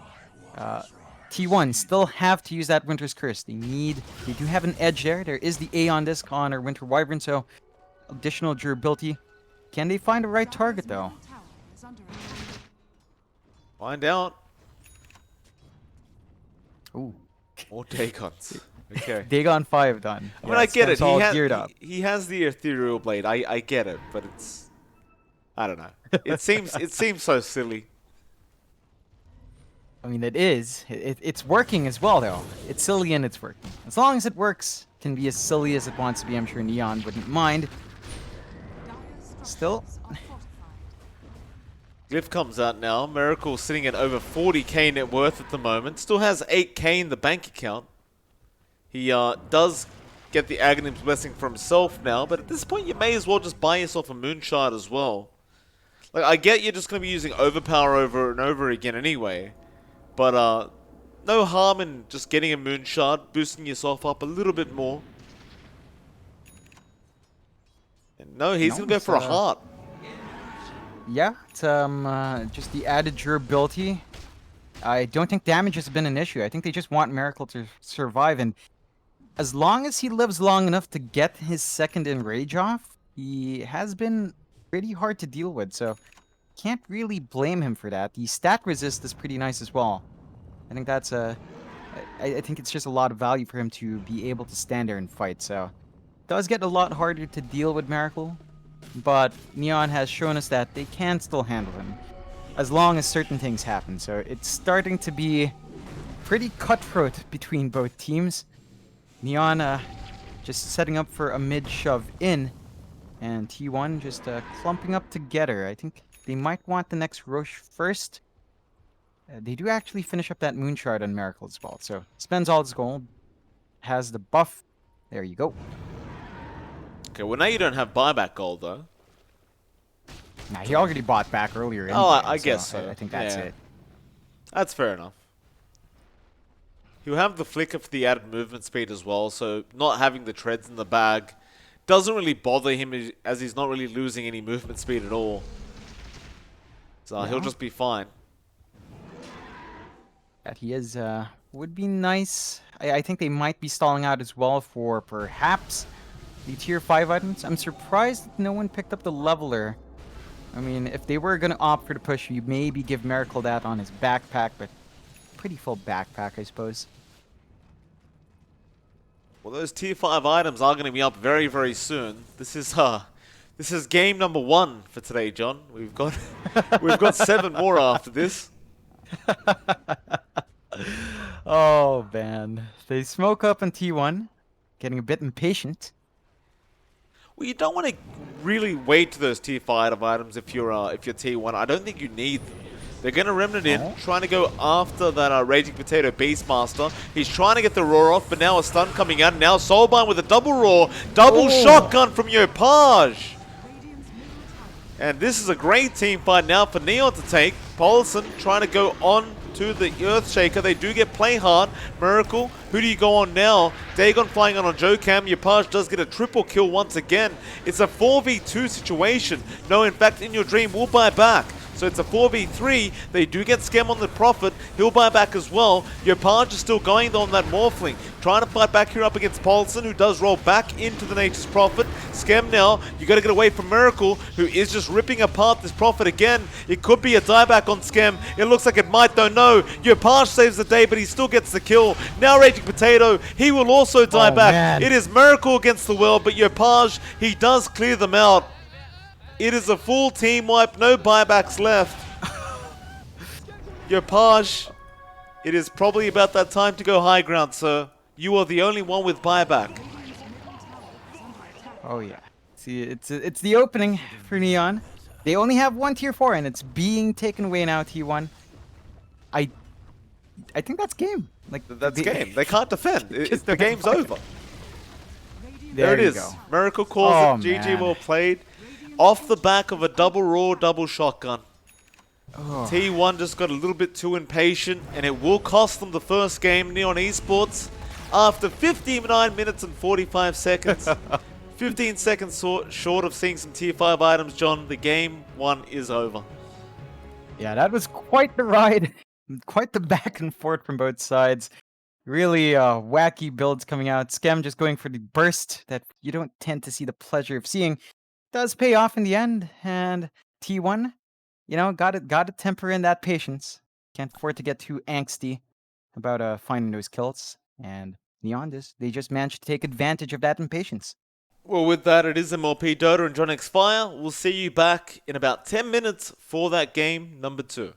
T1 still have to use that Winter's Curse. They do have an edge there. There is the Aeon Disc on our Winter Wyvern, so additional durability. Can they find the right target, though? Find out. Ooh. More Dagons. Okay. Dagon 5 done. I mean, I get it. Geared up. He has the Ethereal Blade. I get it, but it's... I don't know. It seems so silly. I mean, it is. It's working as well, though. It's silly and it's working. As long as it works, it can be as silly as it wants to be. I'm sure Neon wouldn't mind. Still. Glyph comes out now. Miracle sitting at over 40k net worth at the moment. Still has 8k in the bank account. He does get the Aghanim's Blessing for himself now, but at this point you may as well just buy yourself a Moonshard as well. Like, I get you're just going to be using Overpower over and over again anyway. But, no harm in just getting a Moonshard, boosting yourself up a little bit more. And no, he's going to go for a heart. Yeah, it's just the added durability. I don't think damage has been an issue. I think they just want Miracle to survive, and as long as he lives long enough to get his second Enrage off, he has been pretty hard to deal with, so can't really blame him for that. The stat resist is pretty nice as well. I think that's I think it's just a lot of value for him to be able to stand there and fight, so it does get a lot harder to deal with Miracle, but Neon has shown us that they can still handle him as long as certain things happen, so it's starting to be pretty cutthroat between both teams. Neon just setting up for a mid shove in, and T1 just clumping up together. I think they might want the next Roche first. They do actually finish up that Moon Shard on Miracle as well. So spends all his gold, has the buff. There you go. Okay, well now you don't have buyback gold though. Nah, he already bought back earlier. Oh, Anyway, I guess so. I think that's Yeah. it. That's fair enough. He'll have the flicker for the added movement speed as well, so not having the treads in the bag doesn't really bother him as he's not really losing any movement speed at all. So he'll just be fine. That he is would be nice. I think they might be stalling out as well for perhaps the tier 5 items. I'm surprised that no one picked up the leveler. I mean, if they were going to opt for the push, you maybe give Miracle that on his backpack, but pretty full backpack, I suppose. Well, those tier 5 items are going to be up very, very soon. This is game number 1 for today, John. We've got we've got 7 more after this. Oh, man. They smoke up in T1, getting a bit impatient. Well, you don't want to really wait to those tier 5 items if you're T1. I don't think you need them. They're going to Remnant in, trying to go after that Raging Potato Beastmaster. He's trying to get the roar off, but now a stun coming out. Now Soulbind with a double roar. Double shotgun from Yopaj. And this is a great team fight now for Neon to take. Paulson trying to go on to the Earthshaker. They do get play hard. Miracle, who do you go on now? Dagon flying on Jokam. Yopaj does get a triple kill once again. It's a 4v2 situation. No, in fact, in your dream, we'll buy back. So it's a 4v3. They do get Scam on the Prophet. He'll buy back as well. Yopaj is still going on that Morphling. Trying to fight back here up against Paulson, who does roll back into the Nature's Prophet. Scam now, you got to get away from Miracle, who is just ripping apart this Prophet again. It could be a dieback on Scam. It looks like it might, though. No, Yopaj saves the day, but he still gets the kill. Now Raging Potato, he will also die back. Man. It is Miracle against the world, but Yopaj, he does clear them out. It is a full team wipe, no buybacks left. Yopaj, it is probably about that time to go high ground, sir. You are the only one with buyback. Oh yeah. See, it's the opening for Neon. They only have one tier 4 and it's being taken away now, T1. I think that's game. Like That's game. They can't defend. The game's over. There it you is. go. Miracle calls it. GG man. well played. Off the back of a double roar, double shotgun. Oh. T1 just got a little bit too impatient, and it will cost them the first game. Neon Esports, after 59 minutes and 45 seconds, 15 seconds short of seeing some tier 5 items, John, the game 1 is over. Yeah, that was quite the ride. Quite the back and forth from both sides. Really wacky builds coming out. Scam just going for the burst that you don't tend to see the pleasure of seeing. Does pay off in the end, and T1, you know, got to temper in that patience. Can't afford to get too angsty about finding those kills. And Neon, they just managed to take advantage of that impatience. Well, with that, it is MLP Dota and JohnXFire. We'll see you back in about 10 minutes for that game number 2.